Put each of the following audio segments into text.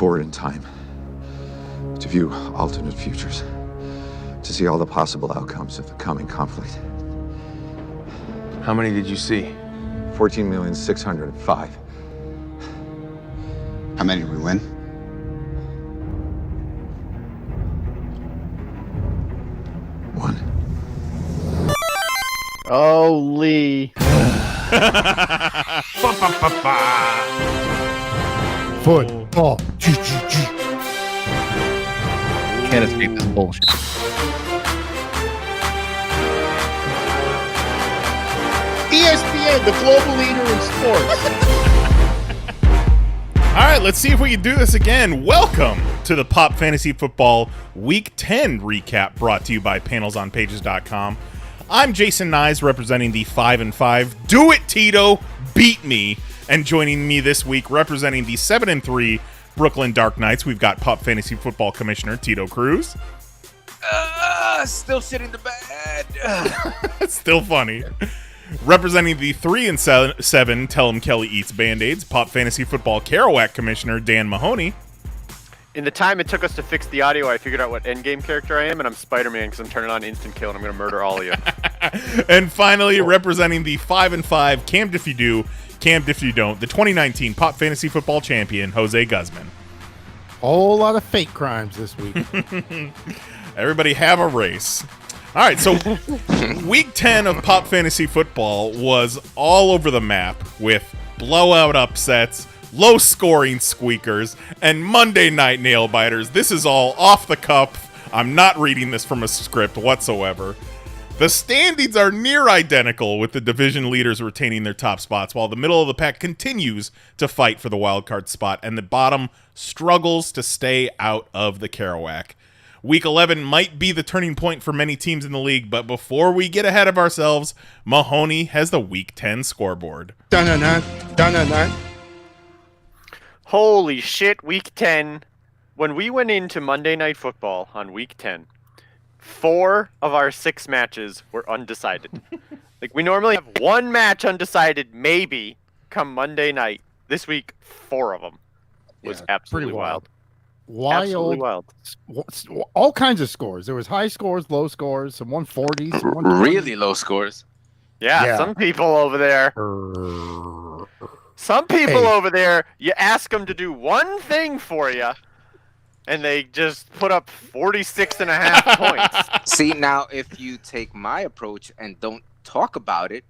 forward in time, to view alternate futures, to see all the possible outcomes of the coming conflict. How many did you see? 14,605,000. How many did we win? One. Oh, Lee. Football. Can't escape this bullshit. ESPN, the global leader in sports. All right, let's see if we can do this again. Welcome to the PoP Fantasy Football Week 10 recap brought to you by PanelsOnPages.com. I'm Jason Knize, representing the 5-5 Do It Tito Beat Me, and joining me this week representing the 7-3 Brooklyn Dark Knights, we've got PoP Fantasy Football Commissioner Tito Cruz. Still shit in the bed. Still funny. Representing the 3-7 Tell 'em Kelly Eats Band-Aids, PoP Fantasy Football Kerouac Commissioner Dan Mahoney. In the time it took us to fix the audio, I figured out what endgame character I am, and I'm Spider-Man because I'm turning on instant kill and I'm going to murder all of you. And finally, representing the 5-5 Cammed If You Do, Cammed If You Don't, the 2019 PoP Fantasy Football Champion, Jose Guzman. Whole lot of fake crimes this week. Everybody have a race. All right, so Week 10 of PoP Fantasy Football was all over the map with blowout upsets, low-scoring squeakers, and Monday night nail-biters. This is all off the cuff. I'm not reading this from a script whatsoever. The standings are near identical, with the division leaders retaining their top spots, while the middle of the pack continues to fight for the wildcard spot, and the bottom struggles to stay out of the Kerouac. Week 11 might be the turning point for many teams in the league, but before we get ahead of ourselves, Mahoney has the Week 10 scoreboard. Dun-dun-dun, dun-dun-dun. Holy shit, Week 10. When we went into Monday Night Football on Week 10, 4 of our 6 matches were undecided. Like, we normally have 1 match undecided, maybe, come Monday night. This week, 4 of them. Was absolutely wild. Absolutely wild. All kinds of scores. There was high scores, low scores, some 140s, some 120s. Really low scores. Yeah, some people over there. Some people over there, you ask them to do one thing for you, and they just put up 46.5 points. See, now, if you take my approach and don't talk about it,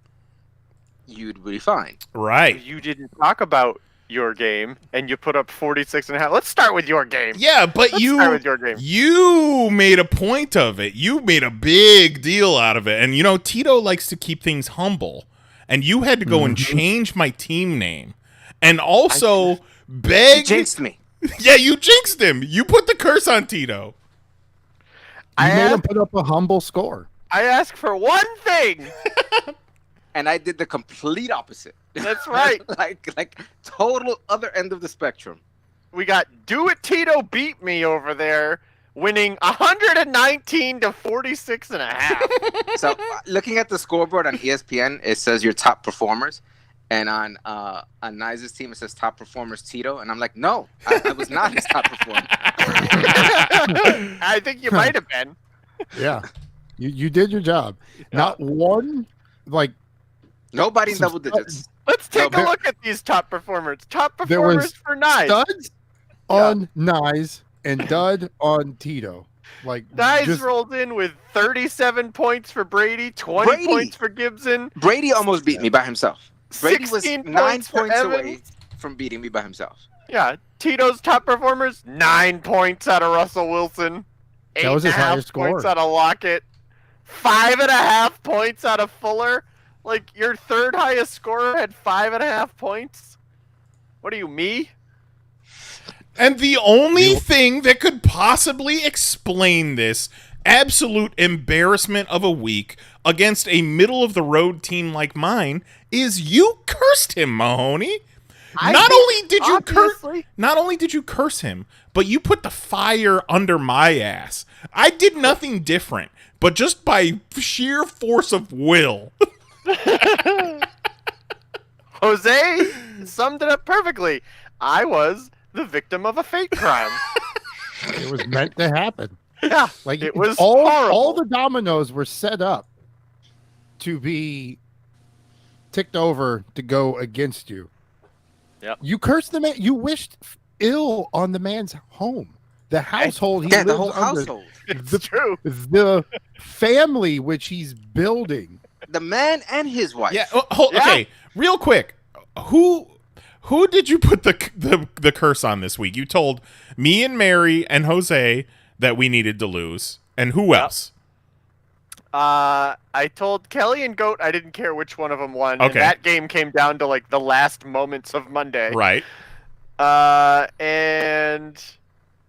you'd be fine. Right. You didn't talk about your game, and you put up 46.5. Let's start with your game. Yeah, but Let's start with your game. You made a point of it. You made a big deal out of it. And, you know, Tito likes to keep things humble. And you had to go and change my team name. And also beg... You jinxed me. Yeah, you jinxed him. You put the curse on Tito. You made him put up a humble score. I asked for one thing. And I did the complete opposite. That's right. like total other end of the spectrum. We got Do It Tito Beat Me over there, winning 119 to 46.5. So looking at the scoreboard on ESPN, it says your top performers. And on Knize's team, it says top performers Tito. And I'm like, no, I was not his top performer. I think you might have been. Yeah. You did your job. Yeah. Not one, like... Nobody in double digits. Let's take a look at these top performers. Top performers for Knize. Studs on Knize and dud on Tito. Like Knize rolled in with 37 points for Brady, 20 points for Gibson. Brady almost beat me by himself. Brady was 9 points Evans. away from beating me by himself. Yeah, Tito's top performers, 9 points out of Russell Wilson. That was his highest points score. Out of Lockett. 5.5 points out of Fuller. Like, your third highest scorer had 5.5 points? What are you, me? And the only thing that could possibly explain this absolute embarrassment of a week against a middle-of-the-road team like mine is you cursed him, Mahoney. Not only did you curse him, but you put the fire under my ass. I did nothing different, but just by sheer force of will. Jose summed it up perfectly. I was the victim of a fate crime. It was meant to happen. Yeah, Like it was all horrible. the dominoes were set up to be ticked over to go against you. Yep. You cursed the man. You wished ill on the man's home, the household he Yeah, lives the whole under, household. It's true. the family which he's building. The man and his wife. Yeah. Yeah. Okay. Real quick, who did you put the curse on this week? You told me and Mary and Jose that we needed to lose, and who else? I told Kelly and Goat I didn't care which one of them won. Okay. And that game came down to like the last moments of Monday. Right. And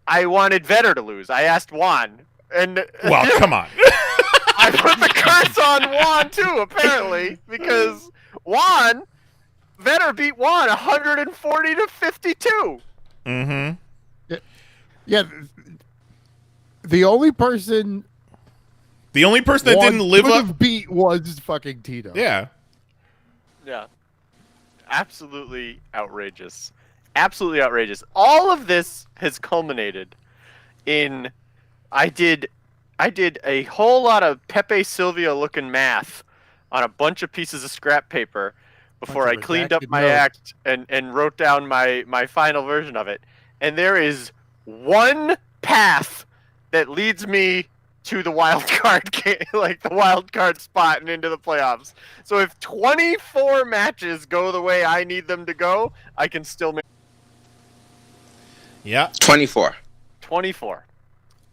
I wanted Vetter to lose. I asked Juan, and Well, come on. I put the curse on Juan too, apparently, because Vetter beat Juan 140 to 52. Mm-hmm. Yeah, the only person The only person that Juan didn't live could up. have beat was fucking Tito. Yeah. Yeah. Absolutely outrageous. Absolutely outrageous. All of this has culminated in I did a whole lot of Pepe Silvia looking math on a bunch of pieces of scrap paper before I Bunch of cleaned up redacted my notes. act and wrote down my final version of it. And there is one path that leads me to the wild card game, like the wild card spot and into the playoffs. So if 24 matches go the way I need them to go, I can still make Yeah. 24. 24.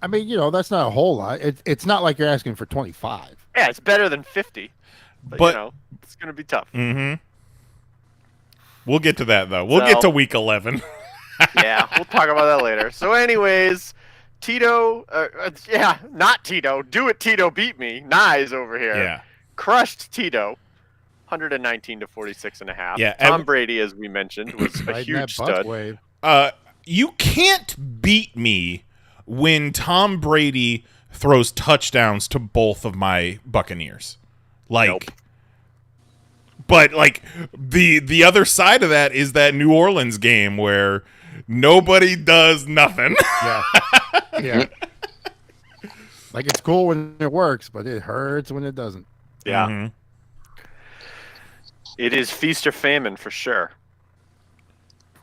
I mean, that's not a whole lot. It's not like you're asking for 25. Yeah, it's better than 50. But it's going to be tough. Mm-hmm. We'll get to that though. We'll So- get to week 11. Yeah, we'll talk about that later. So anyways, Tito, not Tito. Do it, Tito beat me. Knize over here. Yeah. Crushed Tito. 119 to 46 and a half. Yeah, Tom Brady, as we mentioned, was a Riding that huge bus stud. wave. You can't beat me when Tom Brady throws touchdowns to both of my Buccaneers. Nope. But like the other side of that is that New Orleans game where nobody does nothing. Yeah. Yeah. Like it's cool when it works, but it hurts when it doesn't. Yeah. Mhm. It is feast or famine for sure.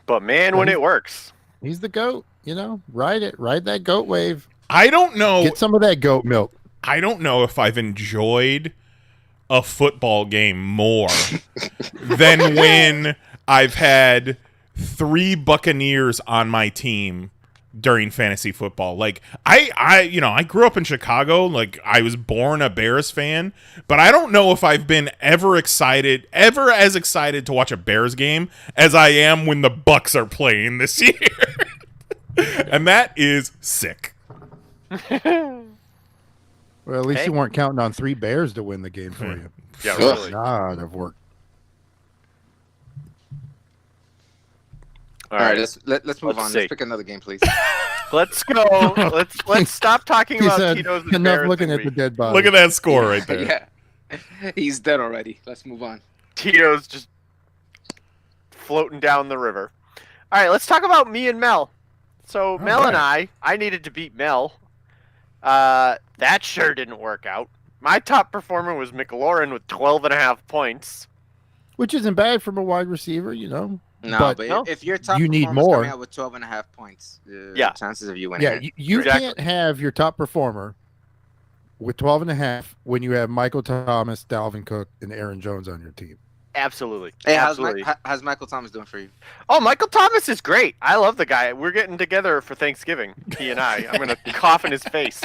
But man, when it works. He's the goat, Ride it. Ride that goat wave. I don't know. Get some of that goat milk. I don't know if I've enjoyed a football game more than when I've had 3 Buccaneers on my team during fantasy football. Like I grew up in Chicago, like I was born a Bears fan, but I don't know if I've been ever as excited to watch a Bears game as I am when the Bucks are playing this year. And that is sick. Well, at least Hey. you weren't counting on 3 Bears to win the game for you. Yeah, Ugh. really. God, have worked. All right, let's move Let's on. see. Let's pick another game, please. Let's go. Let's stop talking He about said, Tito's enough embarrassing looking at the week. dead body. Look at that score right there. Yeah. He's dead already. Let's move on. Tito's just floating down the river. All right, let's talk about me and Mel. So Mel and I needed to beat Mel. That sure didn't work out. My top performer was McLaurin with 12.5 points. Which isn't bad from a wide receiver, No, But but no. if your top You need performer's more. coming out with 12.5 points, Yeah. chances of you winning. Yeah, it. you Exactly. can't have your top performer with 12.5 when you have Michael Thomas, Dalvin Cook, and Aaron Jones on your team. Absolutely. Hey, Absolutely. how's Michael Thomas doing for you? Oh, Michael Thomas is great. I love the guy. We're getting together for Thanksgiving, he and I. I'm going to cough in his face.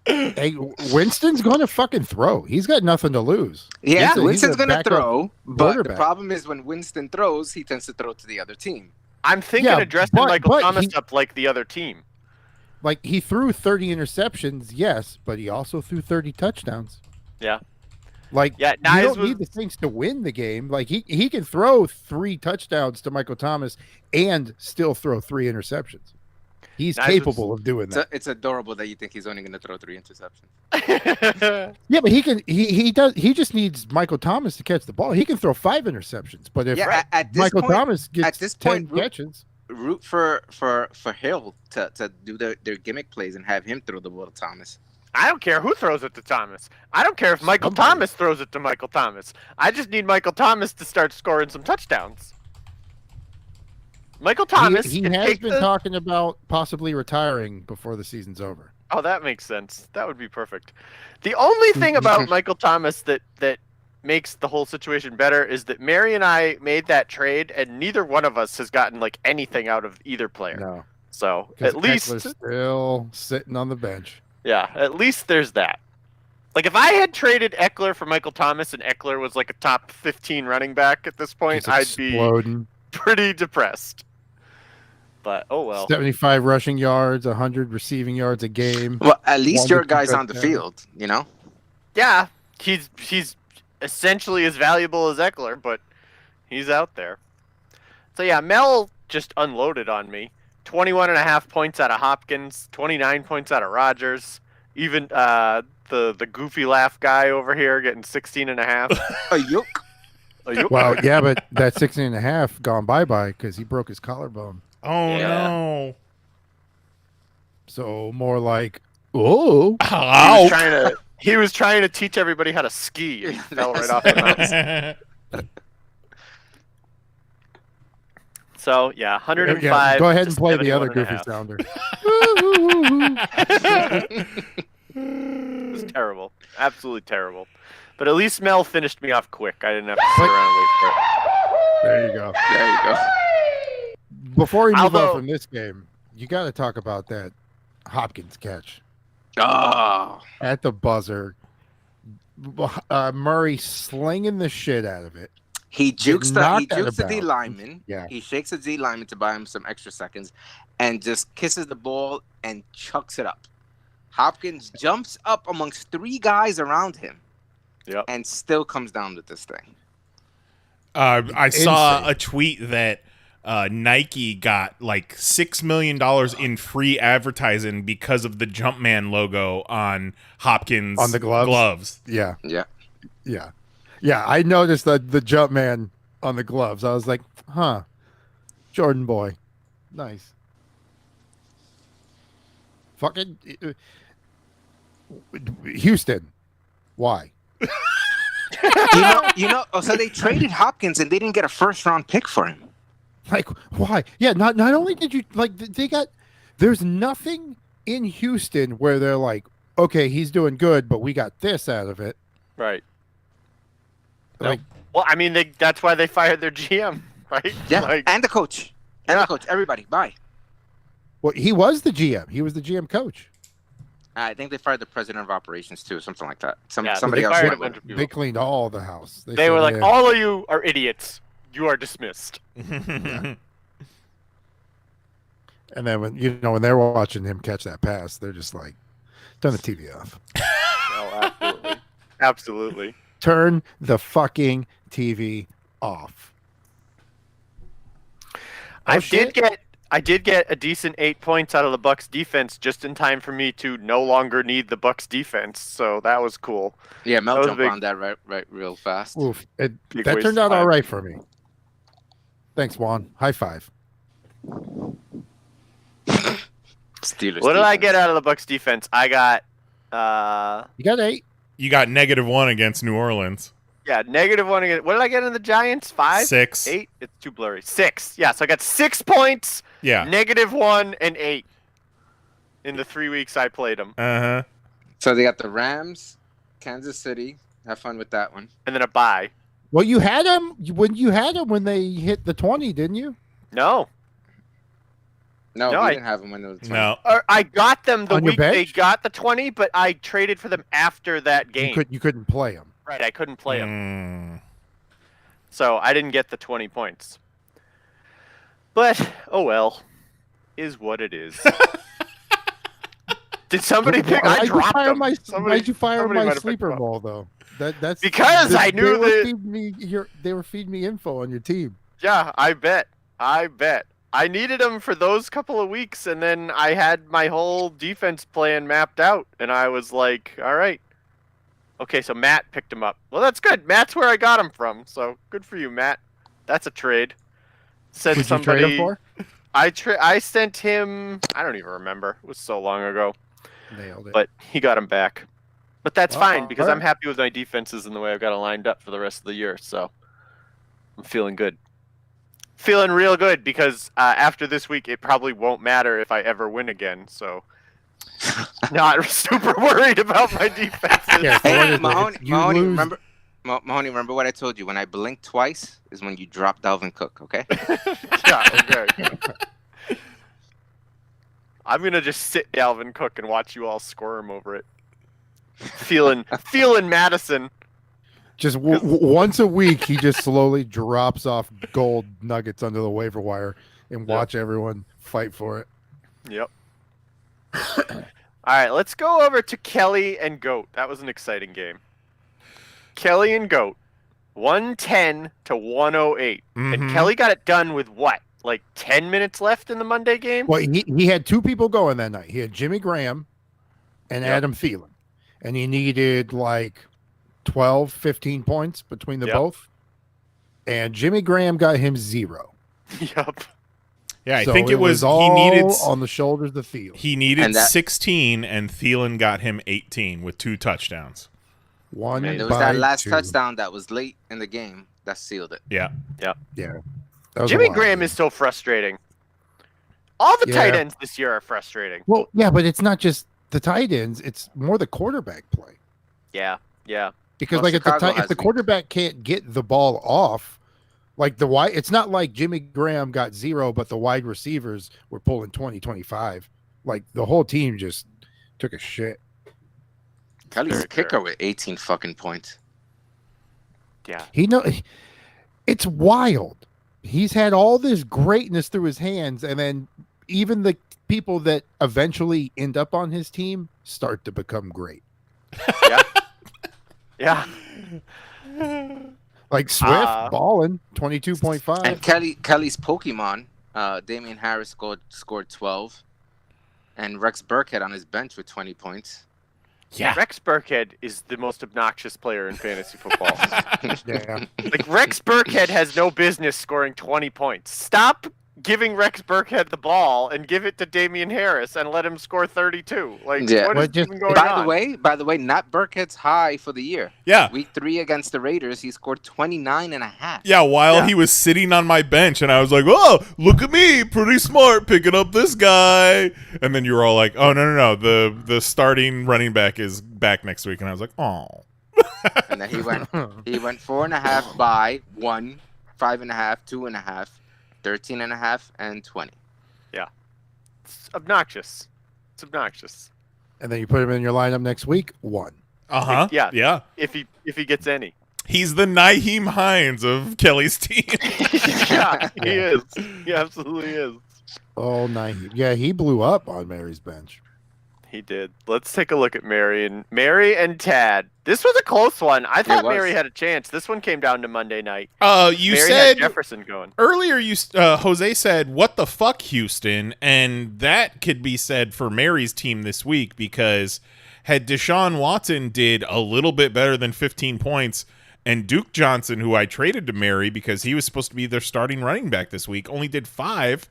Hey, Winston's going to fucking throw. He's got nothing to lose. Yeah, He's a Winston's going to backup throw, but the quarterback. problem is when Winston throws, he tends to throw to the other team. I'm thinking Yeah, of dressing but- Michael but Thomas he- up like the other team. Like, he threw 30 interceptions, yes, but he also threw 30 touchdowns. Yeah. Like, Yeah, you Knize don't was- need the Saints to win the game. Like, he can throw 3 touchdowns to Michael Thomas and still throw 3 interceptions. He's Knize capable was- of doing that. It's adorable that you think he's only going to throw 3 interceptions. Yeah, but he can. He does. He just needs Michael Thomas to catch the ball. He can throw 5 interceptions, but if Yeah, at this Michael point- Thomas gets at this 10 point, catches, root for Hill to do their gimmick plays and have him throw the ball to Thomas. I don't care who throws it to Thomas. I don't care if Michael Thomas throws it to Michael Thomas. I just need Michael Thomas to start scoring some touchdowns. Michael Thomas. He has been talking about possibly retiring before the season's over. Oh, that makes sense. That would be perfect. The only thing about Michael Thomas that makes the whole situation better is that Mary and I made that trade, and neither one of us has gotten like anything out of either player. No. So at least Eckler's still sitting on the bench. Yeah, at least there's that. Like, if I had traded Eckler for Michael Thomas and Eckler was like a top 15 running back at this point, I'd be pretty depressed. But, oh well. 75 rushing yards, 100 receiving yards a game. Well, at least your guy's on the field, you know? Yeah, he's essentially as valuable as Eckler, but he's out there. So, yeah, Mel just unloaded on me. 21.5 points out of Hopkins, 29 points out of Rodgers. Even the goofy laugh guy over here getting 16.5. A yoke. Well, yeah, but that 16.5 gone bye-bye because he broke his collarbone. Oh, no. So more like, oh. He was trying to teach everybody how to ski and fell right off the mountain. So, yeah, 105. Yeah, go ahead and play the other goofy sounder. It was terrible. Absolutely terrible. But at least Mel finished me off quick. I didn't have to sit around and wait for it. There you go. There you go. Before we move on from this game, you got to talk about that Hopkins catch. Oh. At the buzzer. Murray slinging the shit out of it. He jukes the D lineman. Yeah. He shakes the D lineman to buy him some extra seconds and just kisses the ball and chucks it up. Hopkins jumps up amongst 3 guys around him. Yep. And still comes down with this thing. I saw a tweet that Nike got like $6 million in free advertising because of the Jumpman logo on Hopkins on the gloves. Yeah. Yeah, I noticed the Jumpman on the gloves. I was like, huh, Jordan boy. Nice. Fucking Houston. Why? So they traded Hopkins and they didn't get a first-round pick for him. Like, why? Yeah, not only did you, like, there's nothing in Houston where they're like, okay, he's doing good, but we got this out of it. Right. Like, well, I mean, that's why they fired their GM, right? Yeah, and the coach. Everybody, bye. Well, he was the GM. He was the GM coach. I think they fired the president of operations, too, something like that. Somebody else. They cleaned all the house. They were like, all of you are idiots. You are dismissed. Yeah. And then when they're watching him catch that pass, they're just like, turn the TV off. Oh, absolutely. Absolutely. Turn the fucking TV off. I did get a decent 8 points out of the Bucks defense just in time for me to no longer need the Bucks defense. So that was cool. Yeah, Mel jumped on that right real fast. Oof. That turned out all right for me. Thanks, Juan. High five. Steelers. What did I get out of the Bucks defense? I got You got 8. You got -1 against New Orleans. Yeah, -1 against. What did I get in the Giants? 5? 6. 8? It's too blurry. 6. Yeah, so I got 6 points. Yeah. -1 and 8 in the 3 weeks I played them. Uh-huh. So they got the Rams, Kansas City. Have fun with that one. And then a bye. Well, you had them when they hit the 20, didn't you? No. No, No, we I didn't have them when it was 20. No. I got them the On your week they bench? got the 20, but I traded for them after that game. You couldn't play them. Right, I couldn't play them. So I didn't get the 20 points. But, oh well. Is what it is. Did somebody pick? I dropped them. Why'd you fire somebody my might have sleeper picked them up. ball, though? That's Because I knew they were feeding me info on your team. Yeah, I bet. I needed them for those couple of weeks, and then I had my whole defense plan mapped out, and I was like, all right. Okay, so Matt picked him up. Well, that's good. Matt's where I got him from, so good for you, Matt. That's a trade. Said Who'd somebody. you trade him for? I sent him. I don't even remember. It was so long ago. Nailed it. But he got him back. But that's Well, fine because alright. I'm happy with my defenses and the way I've got it lined up for the rest of the year. So I'm feeling good. Feeling real good because after this week, it probably won't matter if I ever win again. So not super worried about my defenses. Yeah, so what Hey, is it? Mahoney, If you Mahoney, lose- remember? Mahoney, remember what I told you? When I blink twice is when you drop Dalvin Cook, okay? Yeah, okay. I'm gonna just sit Dalvin Cook and watch you all squirm over it. Feeling Madison. Just once a week, he just slowly drops off gold nuggets under the waiver wire and watch everyone fight for it. Yep. All right, let's go over to Kelly and Goat. That was an exciting game. Kelly and Goat, 110 to 108. And Mhm. Kelly got it done with what? Like 10 minutes left in the Monday game? Well, he had two people going that night. He had Jimmy Graham and Yep. Adam Thielen. And he needed like 12, 15 points between the Yep. both. And Jimmy Graham got him 0. Yep. Yeah, I So think it was all he needed on the shoulders of Thielen. he needed And that- 16 and Thielen got him 18 with 2 touchdowns. One Man, There was by that last 2. touchdown that was late in the game that sealed it. Yeah. Yeah. That was a Jimmy lot. Graham is so frustrating. All the tight Yeah. ends this year are frustrating. Well, yeah, but it's not just the tight ends, it's more the quarterback play. Yeah. Because Well, like Chicago if has the weak- quarterback can't get the ball off, like the wide, it's not like Jimmy Graham got 0, but the wide receivers were pulling 20, 25. Like the whole team just took a shit. Kelly's Very a kicker fair. with 18 fucking points. Yeah. It's wild. He's had all this greatness through his hands, and then even the people that eventually end up on his team start to become great. Yeah. Like Swift balling 22.5. And Kelly's Pokemon, Damian Harris scored 12, and Rex Burkhead on his bench with 20 points. Yeah. Rex Burkhead is the most obnoxious player in fantasy football. Yeah. Like Rex Burkhead has no business scoring 20 points. Stop giving Rex Burkhead the ball and give it to Damian Harris and let him score 32. Like Yeah. what is But just- even going By on? the way, not Burkhead's high for the year. Yeah. Week 3 against the Raiders, he scored 29 and a half. Yeah, while Yeah. he was sitting on my bench, and I was like, "Oh, look at me, pretty smart, picking up this guy." And then you were all like, "Oh no, the starting running back is back next week." And I was like, "Oh." And then he went 4.5 by 1, 5.5, 2.5, 13.5, and 20. It's obnoxious. It's obnoxious. And then you put him in your lineup next week, 1. Uh-huh. Yeah. If he gets any. He's the Naheem Hines of Kelly's team. Yeah, he is. He absolutely is. Oh, nine. Yeah, he blew up on Mary's bench. He did. Let's take a look at Mary and Tad. This was a close one. I thought was. Mary had a chance. This one came down to Monday night. You Mary had said Jefferson going. earlier, Jose said, "What the fuck, Houston?" And that could be said for Mary's team this week, because had Deshaun Watson did a little bit better than 15 points, and Duke Johnson, who I traded to Mary because he was supposed to be their starting running back this week, only did 5.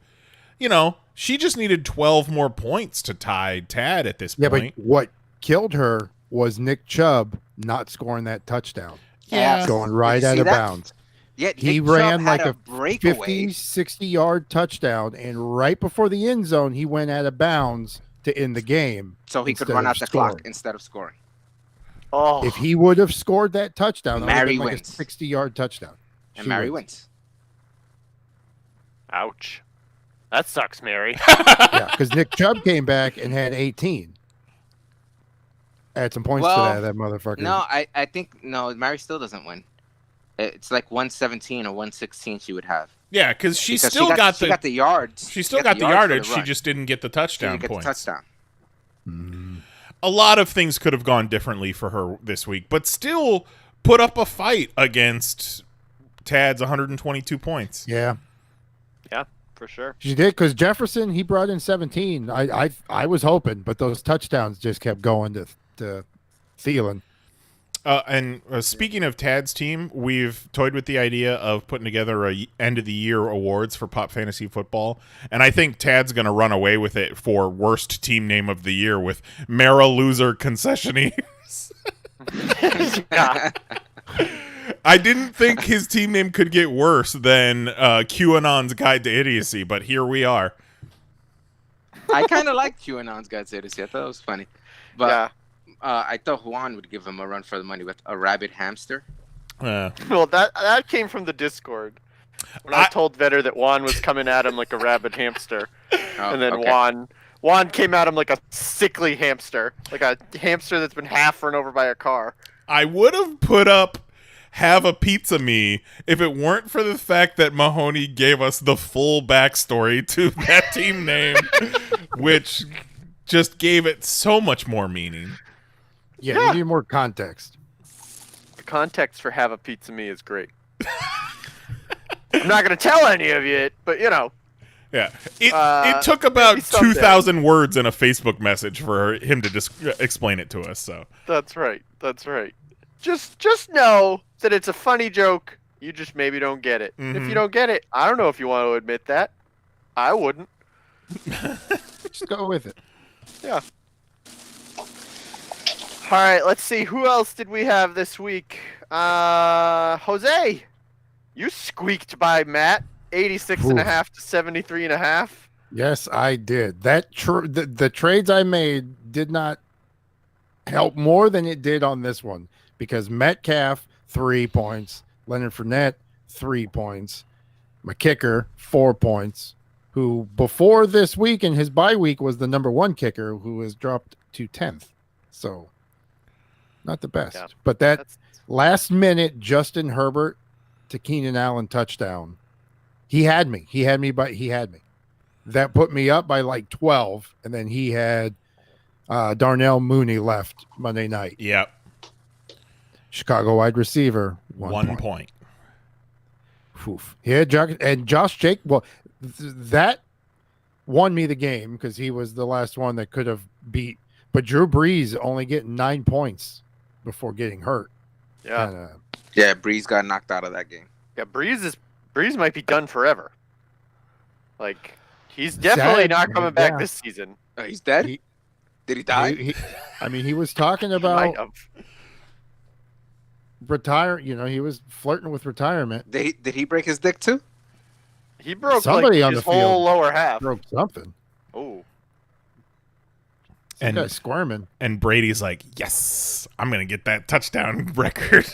She just needed 12 more points to tie Tad at this Yeah, point. but what killed her was Nick Chubb not scoring that touchdown. Yeah. Going right Did you out see of that? bounds. Yeah, He Nick Chubb ran had like a breakaway. 50, 60-yard touchdown, and right before the end zone, he went out of bounds to end the game. So he could instead run of out the clock scoring. instead of scoring. Oh, If he would have scored that touchdown, that would have Mary been like wins. a 60-yard touchdown. And She Mary wins. wins. ouch. That sucks, Mary. Yeah, because Nick Chubb came back and had 18. Add some points Well, to that motherfucker. No, I think Mary still doesn't win. It's like 117 or 116 she would have. Yeah, because she Because still got she got the yards. she still got the yardage. For the She run. just didn't get the She touchdown didn't get the points. touchdown. A lot of things could have gone differently for her this week, but still put up a fight against Tad's 122 points. Yeah, Yeah, for sure. she did, because Jefferson, he brought in 17. I was hoping, but those touchdowns just kept going to Thielen. And speaking of Tad's team, we've toyed with the idea of putting together a end of the year awards for Pop Fantasy Football, and I think Tad's going to run away with it for worst team name of the year with Mara Loser Concessionaires. Yeah. I didn't think his team name could get worse than QAnon's Guide to Idiocy, but here we are. I kind of like QAnon's Guide to Idiocy. I thought it was funny, but. Yeah. I thought Juan would give him a run for the money with a rabid hamster. Well, that came from the Discord. When I told Vetter that Juan was coming at him like a rabid hamster, and then okay. Juan came at him like a sickly hamster, like a hamster that's been half run over by a car. I would have put up Have a Pizza Me if it weren't for the fact that Mahoney gave us the full backstory to that team name, which just gave it so much more meaning. Yeah, you need more context. The context for Have a Pizza Me is great. I'm not going to tell any of you, but you know. Yeah, it took about 2,000 words in a Facebook message for him to explain it to us. So that's right. Just know that it's a funny joke. You just maybe don't get it. Mm-hmm. If you don't get it, I don't know if you want to admit that. I wouldn't. Just go with it. Yeah. All right, let's see. Who else did we have this week? Jose, you squeaked by Matt, 86.5 to 73.5. Yes, I did. That the trades I made did not help more than it did on this one because Metcalf 3 points, Leonard Fournette 3 points, my kicker 4 points, who before this week in his bye week was the number 1 kicker who has dropped to 10th. So not the best. Yeah, but that's last minute Justin Herbert to Keenan Allen touchdown. He had me. That put me up by like 12, and then he had Darnell Mooney left Monday night. Yep. Chicago wide receiver, 1 point. Oof. He had Josh Jake. Well, that won me the game because he was the last one that could have beat. But Drew Brees only getting 9 points before getting hurt. Yeah. Yeah, Brees got knocked out of that game. Yeah, Brees might be done forever. Like, he's definitely not coming back this season. He's dead? Did he die? He was talking about retire. You know, he was flirting with retirement. Did he break his dick too? He broke somebody on his the whole field lower half. Broke something. Oh. And guy's squirming. And Brady's like, yes, I'm going to get that touchdown record.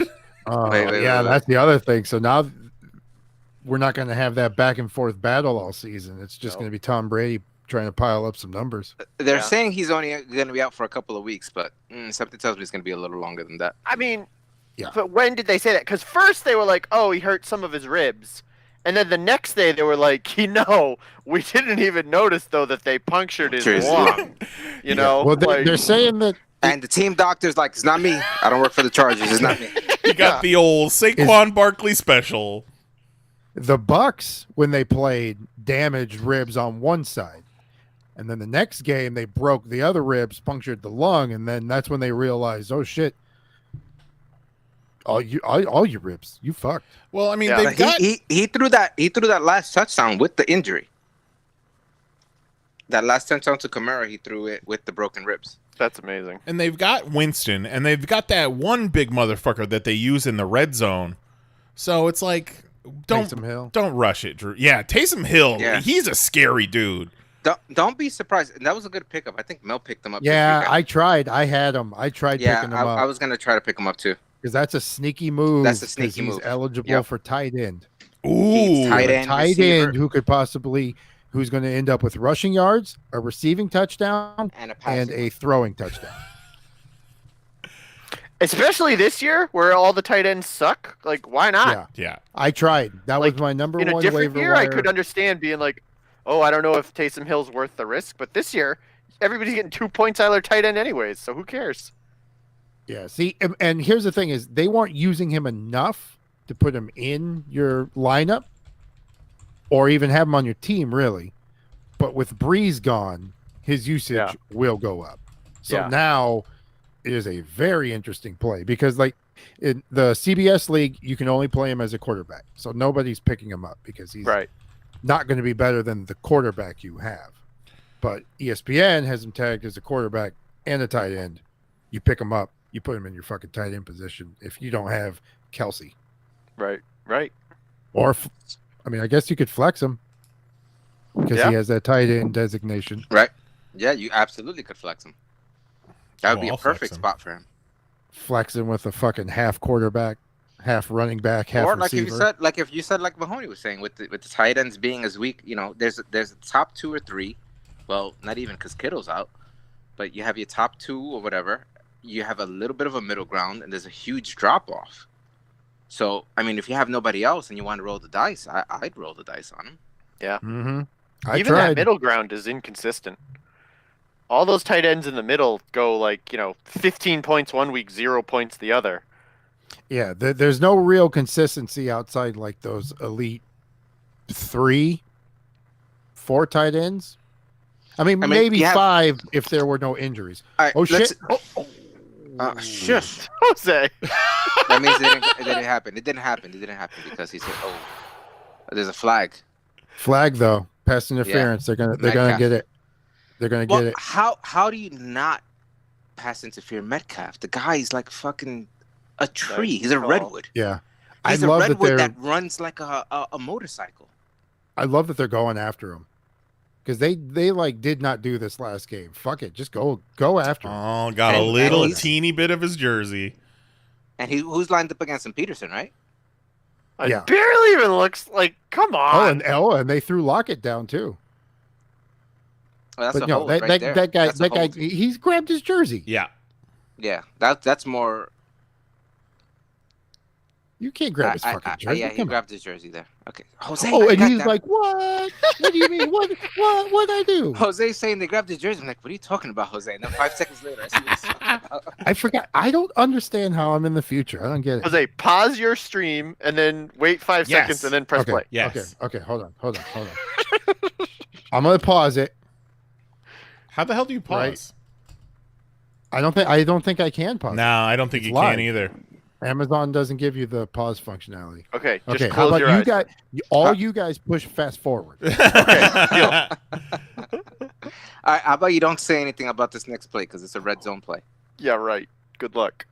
Wait. That's the other thing. So now we're not going to have that back and forth battle all season. It's just going to be Tom Brady trying to pile up some numbers. They're saying he's only going to be out for a couple of weeks, but something tells me it's going to be a little longer than that. I mean, yeah. But when did they say that? Because first they were like, oh, he hurt some of his ribs. And then the next day they were like, we didn't even notice, though, that they punctured his lung. You know? Well, they're saying that. And the team doctor's like, it's not me. I don't work for the Chargers. It's not me. You got the old Saquon Barkley special. The Bucks, when they played, damaged ribs on one side. And then the next game, they broke the other ribs, punctured the lung. And then that's when they realized, oh, shit. All your ribs, you fucked. Well, I mean, he threw that last touchdown with the injury. That last touchdown to Kamara, he threw it with the broken ribs. That's amazing. And they've got Winston, and they've got that one big motherfucker that they use in the red zone. So it's like, don't rush it, Drew. Yeah, Taysom Hill. Yeah. He's a scary dude. Don't be surprised. That was a good pickup. I think Mel picked him up. Yeah, I tried. I had him. I tried picking him up. I was gonna try to pick him up too. Because that's a sneaky move. That's a sneaky move. He's eligible for tight end. Ooh, tight end who could who's going to end up with rushing yards, a receiving touchdown, and a throwing touchdown. Especially this year, where all the tight ends suck. Like, why not? Yeah. I tried. That was my number one. In a different waiver year, wire. I could understand being like, oh, I don't know if Taysom Hill's worth the risk. But this year, everybody's getting 2 points out of their tight end anyways, so who cares? Yeah, see, and here's the thing is they weren't using him enough to put him in your lineup or even have him on your team, really. But with Breeze gone, his usage will go up. So now is a very interesting play because, like, in the CBS league, you can only play him as a quarterback, so nobody's picking him up because he's Right. not going to be better than the quarterback you have. But ESPN has him tagged as a quarterback and a tight end. You pick him up, you put him in your fucking tight end position if you don't have Kelsey. Right. Or, I mean, I guess you could flex him because he has that tight end designation. Right. Yeah, you absolutely could flex him. That would be a I'll flex perfect him. spot for him. Flex him with a fucking half quarterback, half running back, half Or like receiver. if you said like Mahoney was saying with the tight ends being as weak, there's a top 2 or 3. Well, not even because Kittle's out, but you have your top 2 or whatever. You have a little bit of a middle ground, and there's a huge drop off. So, I mean, if you have nobody else and you want to roll the dice, I'd roll the dice on him. Yeah. Mm-hmm. Even that middle ground is inconsistent. All those tight ends in the middle go 15 points one week, 0 points the other. Yeah, there's no real consistency outside like those elite 3, 4 tight ends. I mean maybe 5 if there were no injuries. All right, Oh shit! Shush. Jose. That means it didn't happen. It didn't happen because he said, "Oh, there's a flag." Flag though, pass interference. They're gonna get it. They're gonna get it. How do you not pass interfere Metcalf? The guy is like fucking a tree. He's a redwood. Yeah, He's I a love redwood that that runs like a motorcycle. I love that they're going after him because they like did not do this last game. Fuck it, just go after him. Oh, got a little teeny bit of his jersey. And who's lined up against him? Peterson, right? Yeah. It barely even looks like. Come on. And they threw Lockett down too. Well, that's But a no, hold that right there. guy, That's a hold. he's grabbed his jersey. Yeah. Yeah, that's more. You can't grab his fucking jersey. Yeah, he Come on. grabbed his jersey there. Okay, Jose. Oh, I and got he's that. like, "What? What do you mean? What I do?" Jose's saying they grabbed his jersey. I'm like, what are you talking about, Jose? And then 5 seconds later, I see what he's talking about. I forgot. I don't understand how I'm in the future. I don't get it. Jose, pause your stream and then wait 5 Yes. seconds and then press Okay. play. Yes. Okay. Hold on. I'm gonna pause it. How the hell do you pause? I don't think I can pause. No, I don't think It's you live. can either. Amazon doesn't give you the pause functionality. Okay, just Okay, how close about your you eyes. guys? You guys push fast forward. Okay, deal. All right, how about you don't say anything about this next play because it's a red zone play. Yeah, right. Good luck.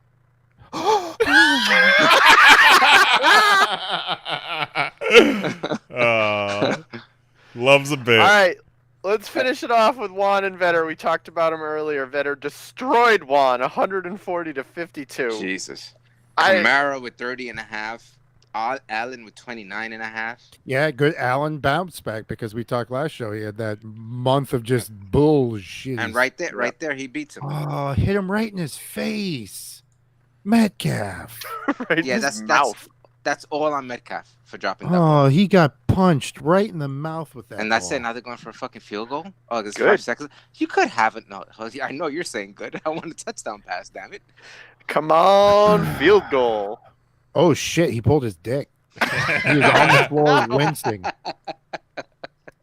Loves a bit. All right, let's finish it off with Juan and Vetter. We talked about him earlier. Vetter destroyed Juan 140-52. Jesus. I- Kamara with 30.5. Allen with 29.5. Yeah, good. Allen bounced back because we talked last show. He had that month of just bullshit. And right there, he beats him. Oh, hit him right in his face. Metcalf. right in Yeah, his mouth. that's all on Metcalf for dropping that. Oh, he got punched right in the mouth with that. And that's ball. it. Now they're going for a fucking field goal. Oh, there's Good. 5 seconds. You could have it. No, Jose, I know you're saying good. I want a touchdown pass. Damn it. Come on, field goal. Oh shit! He pulled his dick. He was on the floor wincing.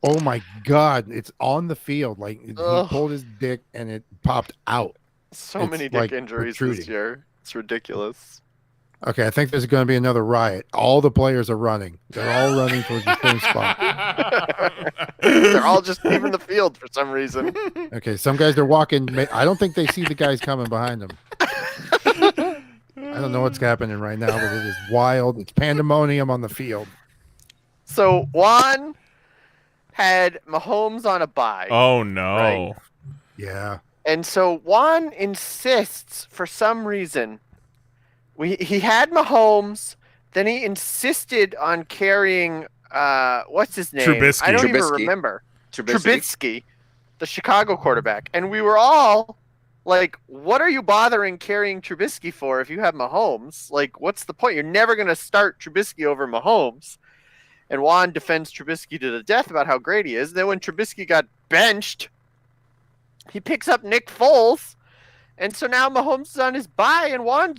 Oh my god! It's on the field. Like he Ugh. pulled his dick and it popped out. So It's many dick like injuries protruding. this year. It's ridiculous. Okay, I think there's going to be another riot. All the players are running. They're all running towards the same spot. They're all just leaving the field for some reason. Okay, some guys are walking. I don't think they see the guys coming behind them. I don't know what's happening right now, but it is wild. It's pandemonium on the field. So Juan had Mahomes on a bye. Oh no. Right. Yeah. And so Juan insists for some reason. He had Mahomes, then he insisted on carrying what's his name? Trubisky. I don't even Trubisky. remember. Trubisky. Trubisky, the Chicago quarterback. And we were all like, what are you bothering carrying Trubisky for if you have Mahomes? Like, what's the point? You're never going to start Trubisky over Mahomes. And Juan defends Trubisky to the death about how great he is. Then when Trubisky got benched, he picks up Nick Foles. And so now Mahomes is on his bye, and Juan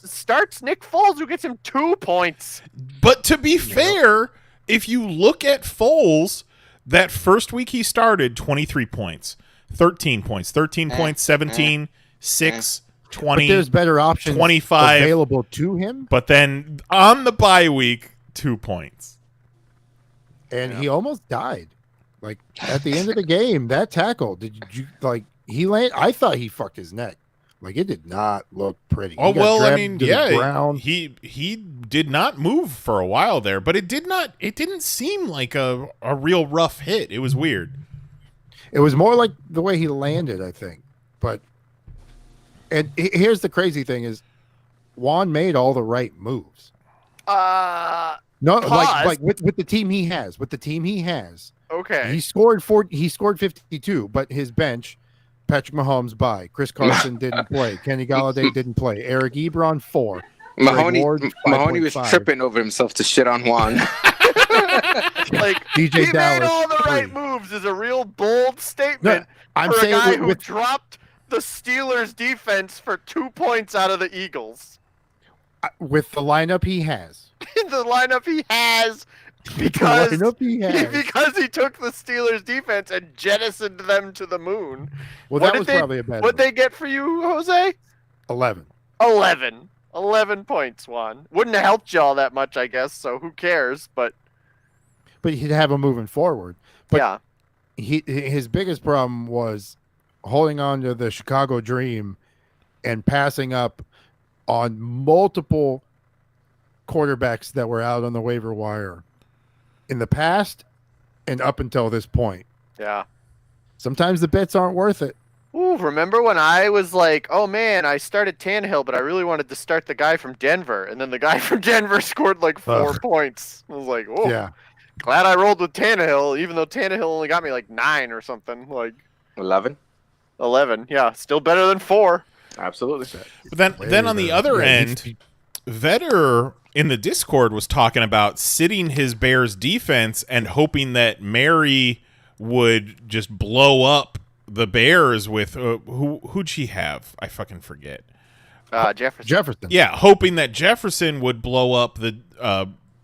starts Nick Foles, who gets him 2 points. But to be fair, if you look at Foles, that first week he started 23 points, 13 points, 13 points, 17, 6, 20. But there's better options 25 available to him. But then on the bye week, 2 points. And he almost died. Like at the end of the game, that tackle, did you like he landed? I thought he fucked his neck. Like it did not look pretty. Oh He got well, I dragged mean, to the yeah, ground. he did not move for a while there, but it didn't seem like a real rough hit. It was weird. It was more like the way he landed, I think. But and here's the crazy thing is Juan made all the right moves. No, like with the team he has. With the team he has. Okay. He scored 52, but his bench, Patrick Mahomes bye. Chris Carson didn't play. Kenny Galladay didn't play. Eric Ebron 4. Mahoney Ward, Mahoney was 5.5. tripping over himself to shit on Juan. Like DJ he Dallas, made all the 3. right moves is a real bold statement I'm for a guy saying who with dropped the Steelers defense for 2 points out of the Eagles. the lineup he has. In the lineup he has because The lineup he has. because he took the Steelers defense and jettisoned them to the moon. Well, What that did was they- probably a bad What'd one. they get for you, Jose? 11. 11 points, Juan. Wouldn't have helped you all that much, I guess, so who cares? But But he'd have him moving forward. But yeah. his biggest problem was holding on to the Chicago dream and passing up on multiple quarterbacks that were out on the waiver wire in the past and up until this point. Yeah. Sometimes the bets aren't worth it. Ooh, remember when I was like, oh man, I started Tannehill, but I really wanted to start the guy from Denver. And then the guy from Denver scored like 4 points. I was like, oh, Yeah. glad I rolled with Tannehill, even though Tannehill only got me like 9 or something. Like 11. 11. Yeah, still better than 4. Absolutely. But then on the other end, Vetter in the Discord was talking about sitting his Bears defense and hoping that Mary would just blow up the Bears with who'd she have? I fucking forget. Jefferson. Yeah, hoping that Jefferson would blow up the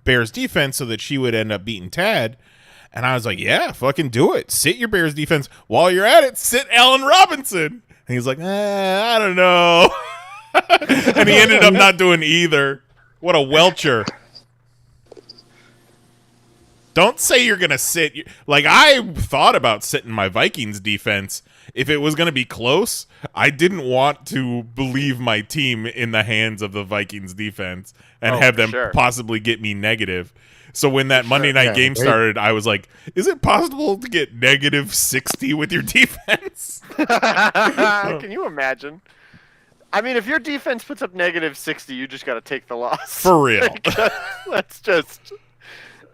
Bears defense so that she would end up beating Tad. And I was like, yeah, fucking do it. Sit your Bears defense. While you're at it, sit Allen Robinson. And he's like, I don't know. And he ended up not doing either. What a welcher. Don't say you're going to sit. Like, I thought about sitting my Vikings defense. If it was going to be close, I didn't want to believe my team in the hands of the Vikings defense and have them possibly get me negative. So when that Monday night game started, I was like, is it possible to get negative 60 with your defense? Can you imagine? I mean, if your defense puts up negative 60, you just got to take the loss. For real.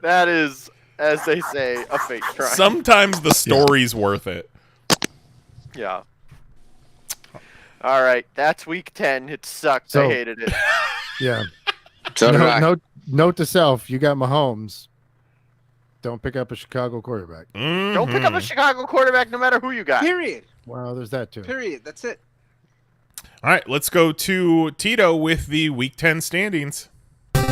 That is, as they say, a fake crime. Sometimes the story's worth it. Yeah. All right, that's week 10. It sucked. I hated it. Yeah. So did I. Note to self, you got Mahomes. Don't pick up a Chicago quarterback. Mm-hmm. Don't pick up a Chicago quarterback no matter who you got. Period. Well, there's that too. Period. That's it. All right, let's go to Tito with the Week 10 standings. All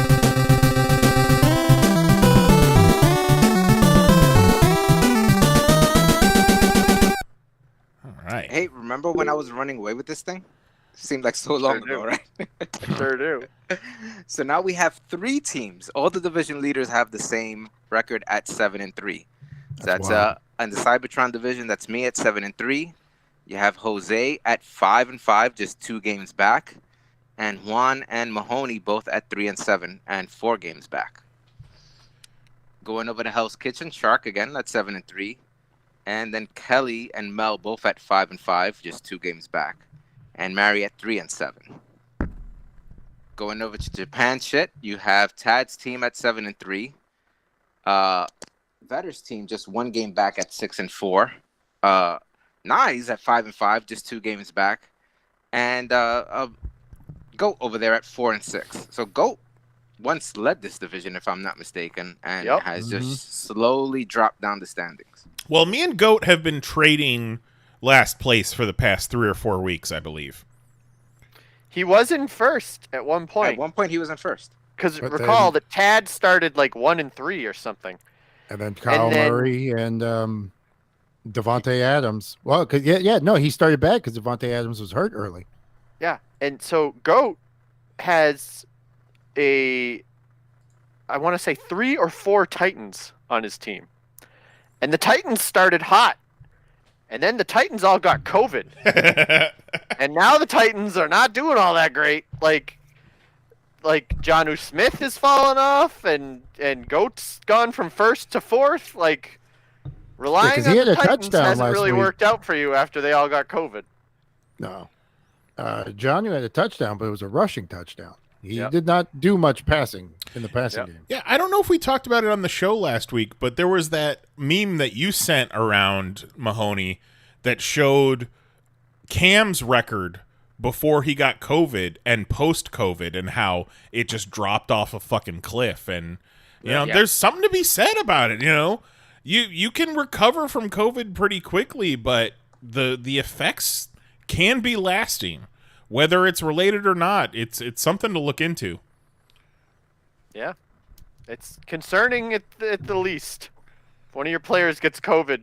right. Hey, remember when I was running away with this thing? Seemed like so long ago, right? Sure do. So now we have 3 teams. All the division leaders have the same record at 7-3. That's wild. in the Cybertron division. That's me at 7-3. You have Jose at 5-5, just 2 games back, and Juan and Mahoney both at 3-7 and 4 games back. Going over to Hell's Kitchen, Shark again at 7-3, and then Kelly and Mel both at 5-5, just 2 games back, and Mary at 3-7. Going over to Japan shit, you have Tad's team at 7-3. Vetter's team just 1 game back at 6-4. Knize at 5-5, just 2 games back, and Goat over there at 4-6. So Goat once led this division, if I'm not mistaken, and has just slowly dropped down the standings. Well, me and Goat have been trading last place for the past 3 or 4 weeks, I believe. He was in first at one point. At one point, he was in first. Because But recall then- that Tad started like 1-3 or something. And then Kyle then- Murray and Devontae Adams. Well, no, he started bad because Devontae Adams was hurt early. Yeah, and so Goat has I want to say 3 or 4 Titans on his team. And the Titans started hot. And then the Titans all got COVID. And now the Titans are not doing all that great. Like Jonnu Smith has fallen off, and Goat's gone from 1st to 4th. Like, relying 'cause on he had the a Titans touchdown hasn't last really week. worked out for you after they all got COVID. No. John, you had a touchdown, but it was a rushing touchdown. He Yep. did not do much passing in the passing Yep. game. Yeah, I don't know if we talked about it on the show last week, but there was that meme that you sent around, Mahoney, that showed Cam's record before he got COVID and post-COVID and how it just dropped off a fucking cliff. And, you know, there's something to be said about it, you know? You can recover from COVID pretty quickly, but the effects can be lasting. Whether it's related or not, it's something to look into. Yeah. It's concerning at the least. If one of your players gets COVID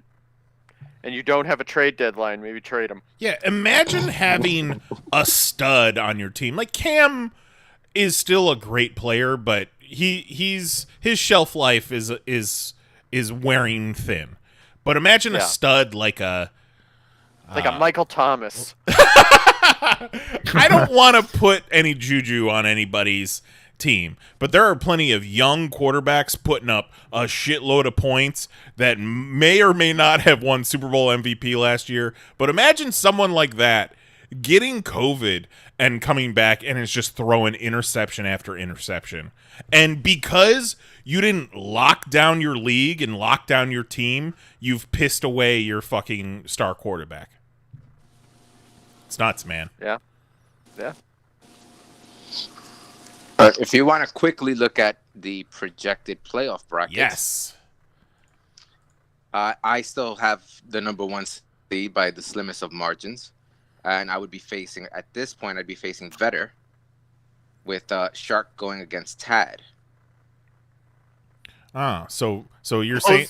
and you don't have a trade deadline, maybe trade him. Yeah, imagine having a stud on your team. Like, Cam is still a great player, but his shelf life is wearing thin. But imagine a stud like a Michael Thomas. I don't want to put any juju on anybody's team, but there are plenty of young quarterbacks putting up a shitload of points that may or may not have won Super Bowl MVP last year. But imagine someone like that getting COVID and coming back and is just throwing interception after interception. And because you didn't lock down your league and lock down your team, you've pissed away your fucking star quarterback. It's nuts, man. Yeah. Yeah. If you want to quickly look at the projected playoff brackets, Yes. I still have the number 1 seed by the slimmest of margins, and I would be facing at this point. I'd be facing Vetter, with Shark going against Tad. Ah, so you're saying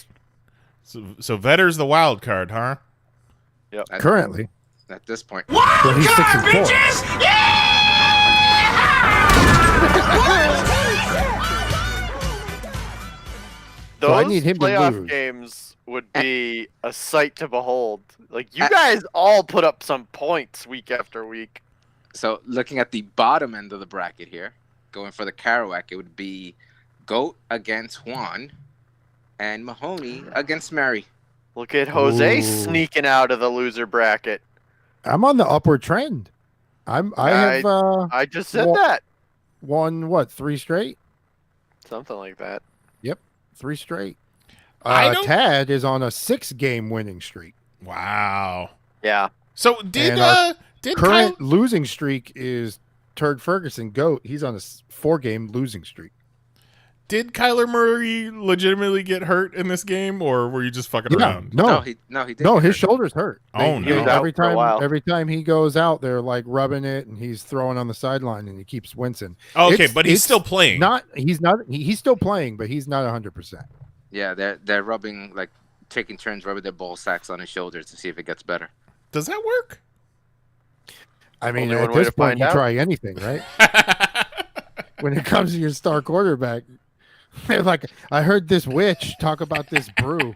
so Vetter's the wild card, huh? Yep. Currently. At this point, But he's 6-4. Those So I need him to playoff lose. games would be a sight to behold. Like, you guys all put up some points week after week. so looking at the bottom end of the bracket here, going for the Kerouac, it would be Goat against Juan, and Mahoney against Mary. Look at Jose Ooh. sneaking out of the loser bracket. I'm on the upward trend. I have I just said Well- that. won 3 straight? Something like that. 3 straight. I don't- Tad is on a 6-game winning streak. Wow. Yeah. So did And Current Kyle, losing streak is Turd Ferguson Goat. He's on a 4-game losing streak. did Kyler Murray legitimately get hurt in this game, or were you just fucking around? No, he did. no, get his hurt. shoulder's hurt. Oh, no. He- He was out for a while. every time he goes out, they're like rubbing it, and he's throwing on the sideline, and he keeps wincing. Okay, It's- but he's it's still playing. He's still playing, but he's not 100%. Yeah, they're rubbing, like, taking turns rubbing their ball sacks on his shoulders to see if it gets better. Does that work? I mean, Only at one way this to point, find you out. try anything, right? When it comes to your star quarterback, they're like, I heard this witch talk about this brew.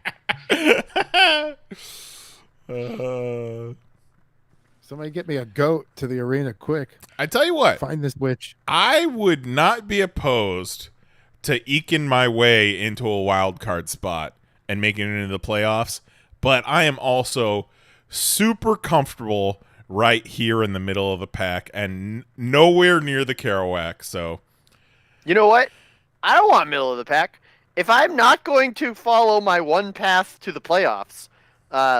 Somebody get me a goat to the arena quick. I tell you what, Find this witch. I would not be opposed to eking my way into a wild card spot and making it into the playoffs, but I am also super comfortable right here in the middle of the pack and nowhere near the Kerouac. So You know what? I don't want middle of the pack. If I'm not going to follow my one path to the playoffs,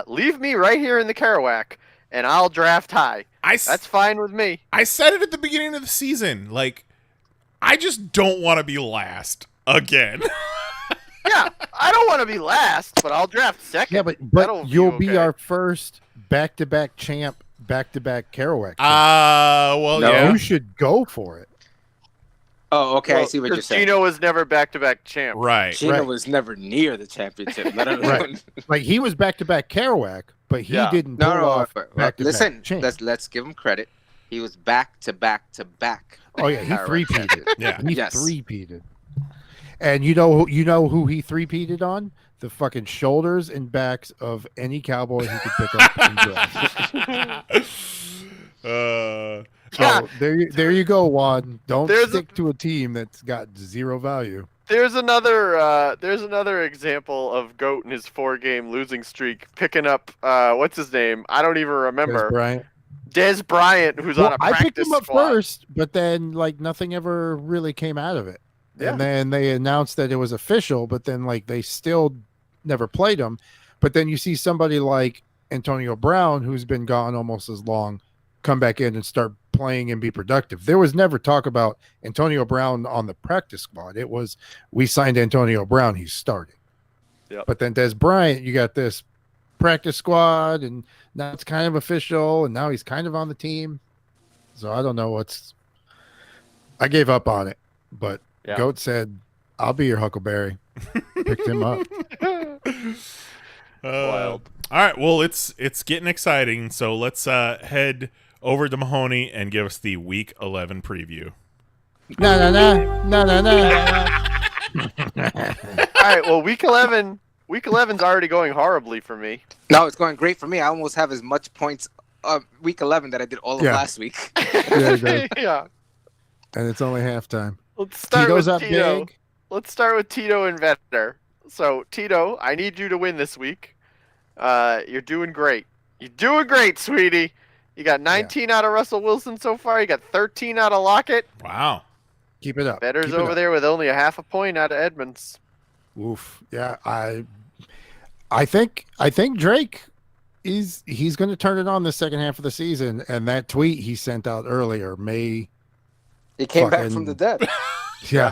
leave me right here in the Kerouac, and I'll draft high. That's fine with me. I said it at the beginning of the season. Like, I just don't want to be last again. Yeah, I don't want to be last, but I'll draft second. Yeah, but That'll be you'll be okay. our first back-to-back champ, back-to-back Kerouac. champ. Well, No. yeah. You should go for it. Oh, okay, I Well, see what you're 'cause saying. Gino was never back-to-back champ. Right. Gino Right. was never near the championship. Let alone. Right. Like, he was back-to-back Kerouac, but he Yeah. dnhưng pull No, off but back-to-back listen. champ. Let's give him credit. He was back to back to back. Oh yeah, he three-peated. Yeah. He Yes. three-peated. And you know who he three-peated on? The fucking shoulders and backs of any cowboy he could pick up and draft. So there you go, Juan. Don't stick to a team that's got zero value. There's another example of Goat in his 4-game losing streak picking up what's his name? I don't even remember. Des Bryant, who's on a practice I picked him up squad. first, but then like nothing ever really came out of it. Yeah. And then they announced that it was official, but then like they still never played him. But then you see somebody like Antonio Brown, who's been gone almost as long, come back in and start playing and be productive. There was never talk about Antonio Brown on the practice squad. It was, we signed Antonio Brown, he's starting. Yep. But then Des Bryant, you got this practice squad, and now it's kind of official, and now he's kind of on the team. So I don't know I gave up on it, but Yeah. Goat said, I'll be your Huckleberry. Picked him up. Wild. All right, well, it's getting exciting, so let's head over to Mahoney and give us the Week 11 preview. No. All right, well, Week 11's already going horribly for me. No, it's going great for me. I almost have as much points week 11 that I did all of last week. Yeah. And it's only halftime. Let's start Tito's with up Tito. big. Let's start with Tito and Vetter. So, Tito, I need you to win this week. You're doing great. You're doing great, sweetie. You got 19 out of Russell Wilson so far. You got 13 out of Lockett. Wow. Keep it up. Vetter's Keep it over up. there with only a half a point out of Edmonds. Oof. Yeah, I think Drake he's going to turn it on the second half of the season, and that tweet he sent out earlier may He came back from the dead. yeah.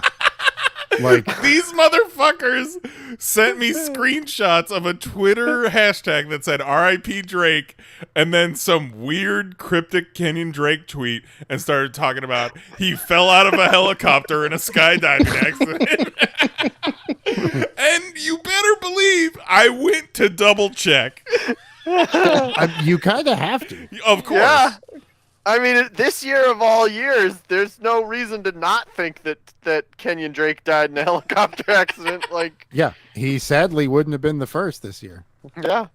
Like These motherfuckers sent me screenshots of a Twitter hashtag that said RIP Drake and then some weird cryptic Kenyon Drake tweet and started talking about he fell out of a helicopter in a skydiving accident. And you better believe I went to double check. you kind of have to. Of course. Yeah. I mean, this year of all years, there's no reason to not think that Kenyon Drake died in a helicopter accident. Like, Yeah, he sadly wouldn't have been the first this year. yeah.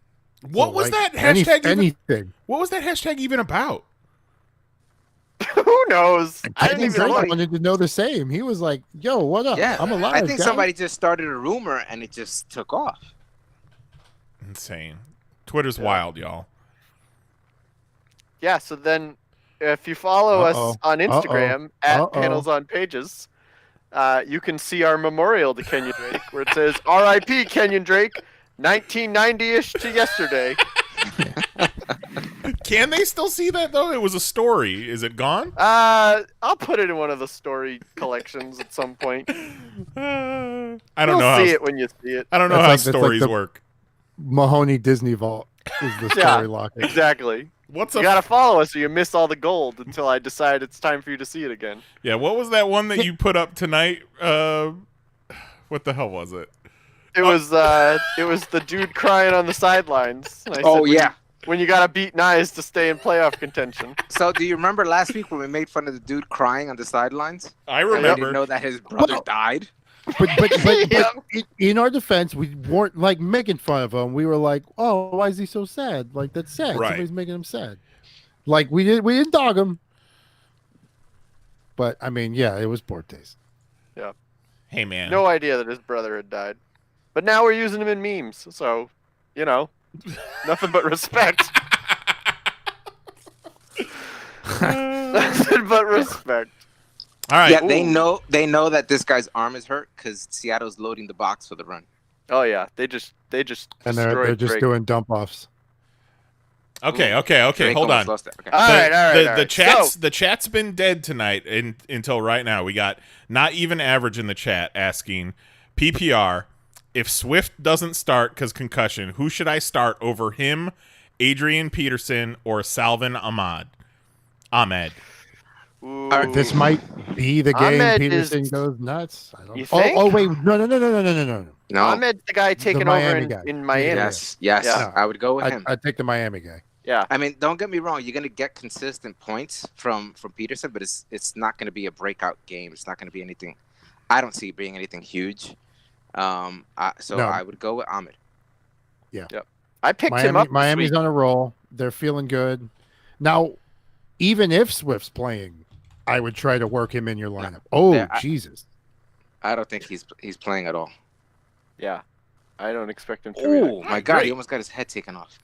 What So, was like, that hashtag? anything? What was that hashtag even about? Who knows? I I didn't think even Drake look. wanted to know the same. He was like, "Yo, what up? Yeah, I'm alive." I think guys." somebody just started a rumor and it just took off. Insane. Twitter's wild, y'all. Yeah, so then if you follow Uh-oh. us on Instagram at PanelsOnPages, you can see our memorial to Kenyon Drake where it says R.I.P. Kenyon Drake, 1990-ish to yesterday. Can they still see that though? It was a story. Is it gone? I'll put it in one of the story collections at some point. I don't You'll know see how it when you see it. I don't know That's how like stories the- work. Mahoney Disney Vault is the story Yeah. locker. Exactly. What's You a gotta follow us or you miss all the gold until I decide it's time for you to see it again. yeah? What was that one that you put up tonight? What the hell was it? It was the dude crying on the sidelines. And I Oh, said, yeah. When you gotta beat Knize to stay in playoff contention. So do you remember last week when we made fun of the dude crying on the sidelines? I And we remember. didn't know that his brother Well- died. But Yep. in our defense, we weren't like making fun of him. We were like, "Oh, why is he so sad? Like that's sad. Right. Somebody's making him sad." Like we didn't dog him. But I mean, yeah, it was poor taste. Hey man. No idea that his brother had died. But now we're using him in memes, so nothing but respect. Nothing but respect. All right. Yeah, they know that this guy's arm is hurt because Seattle's loading the box for the run. Oh yeah, they just And they're destroyed just Drake. doing dump offs. Okay. Drake Hold almost on. lost it. Okay. All right. The chat's been dead tonight until right now. We got not even average in the chat asking PPR if Swift doesn't start because concussion. Who should I start over him, Adrian Peterson, or Salvin Ahmed? Ooh. This might be the game Ahmed Peterson is- goes nuts. I don't You Oh, think? oh wait, no. No. Ahmed's the guy taking over Miami guy. in Miami. Yes. Yeah. I would go with him. I'd take the Miami guy. Yeah. I mean, don't get me wrong. You're gonna get consistent points from Peterson, but it's not gonna be a breakout game. It's not gonna be anything. I don't see it being anything huge. So No. I would go with Ahmed. I picked him up. Miami's this week. on a roll. They're feeling good. Now, even if Swift's playing, I would try to work him in your lineup. Oh, Yeah, Jesus. I don't think he's playing at all. Yeah. I don't expect him to. Oh my God! Great. He almost got his head taken off.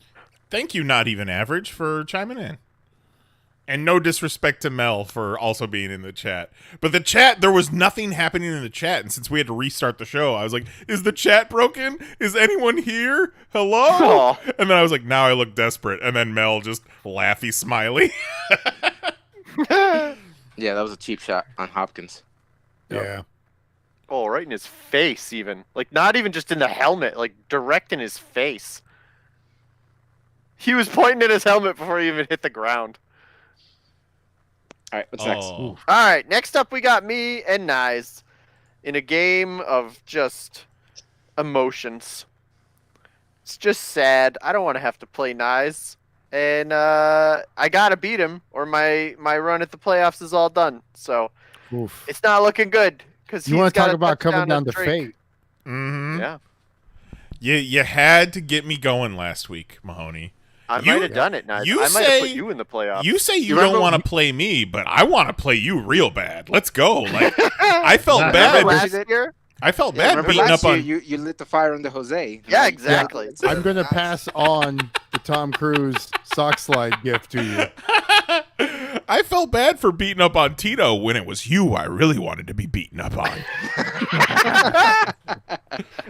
Thank you, Not Even Average, for chiming in. And no disrespect to Mel for also being in the chat. But the chat, there was nothing happening in the chat. And since we had to restart the show, I was like, is the chat broken? Is anyone here? Hello? Aw. And then I was like, now I look desperate. And then Mel just laughy smiley. Yeah, that was a cheap shot on Hopkins. Yeah. Oh, right in his face, even. Like, not even just in the helmet, like, direct in his face. He was pointing at his helmet before he even hit the ground. All right, what's next? Oh. All right, next up we got me and Knize in a game of just emotions. It's just sad. I don't want to have to play Knize. And I got to beat him or my run at the playoffs is all done. So Oof. it's not looking good. You want to talk about coming down to fate? Mm-hmm. Yeah. You had to get me going last week, Mahoney. I You- might have done it, Knize. you I might have put say- you in the playoffs. You say you remember- don't want to play me, but I want to play you real bad. Let's go. Like I felt Not bad. Remember last last- year? I felt Yeah, bad remember beating last up year on. you lit the fire under Jose. Yeah, exactly. I'm going to pass on the Tom Cruise sock slide gift to you. I felt bad for beating up on Tito when it was you I really wanted to be beaten up on.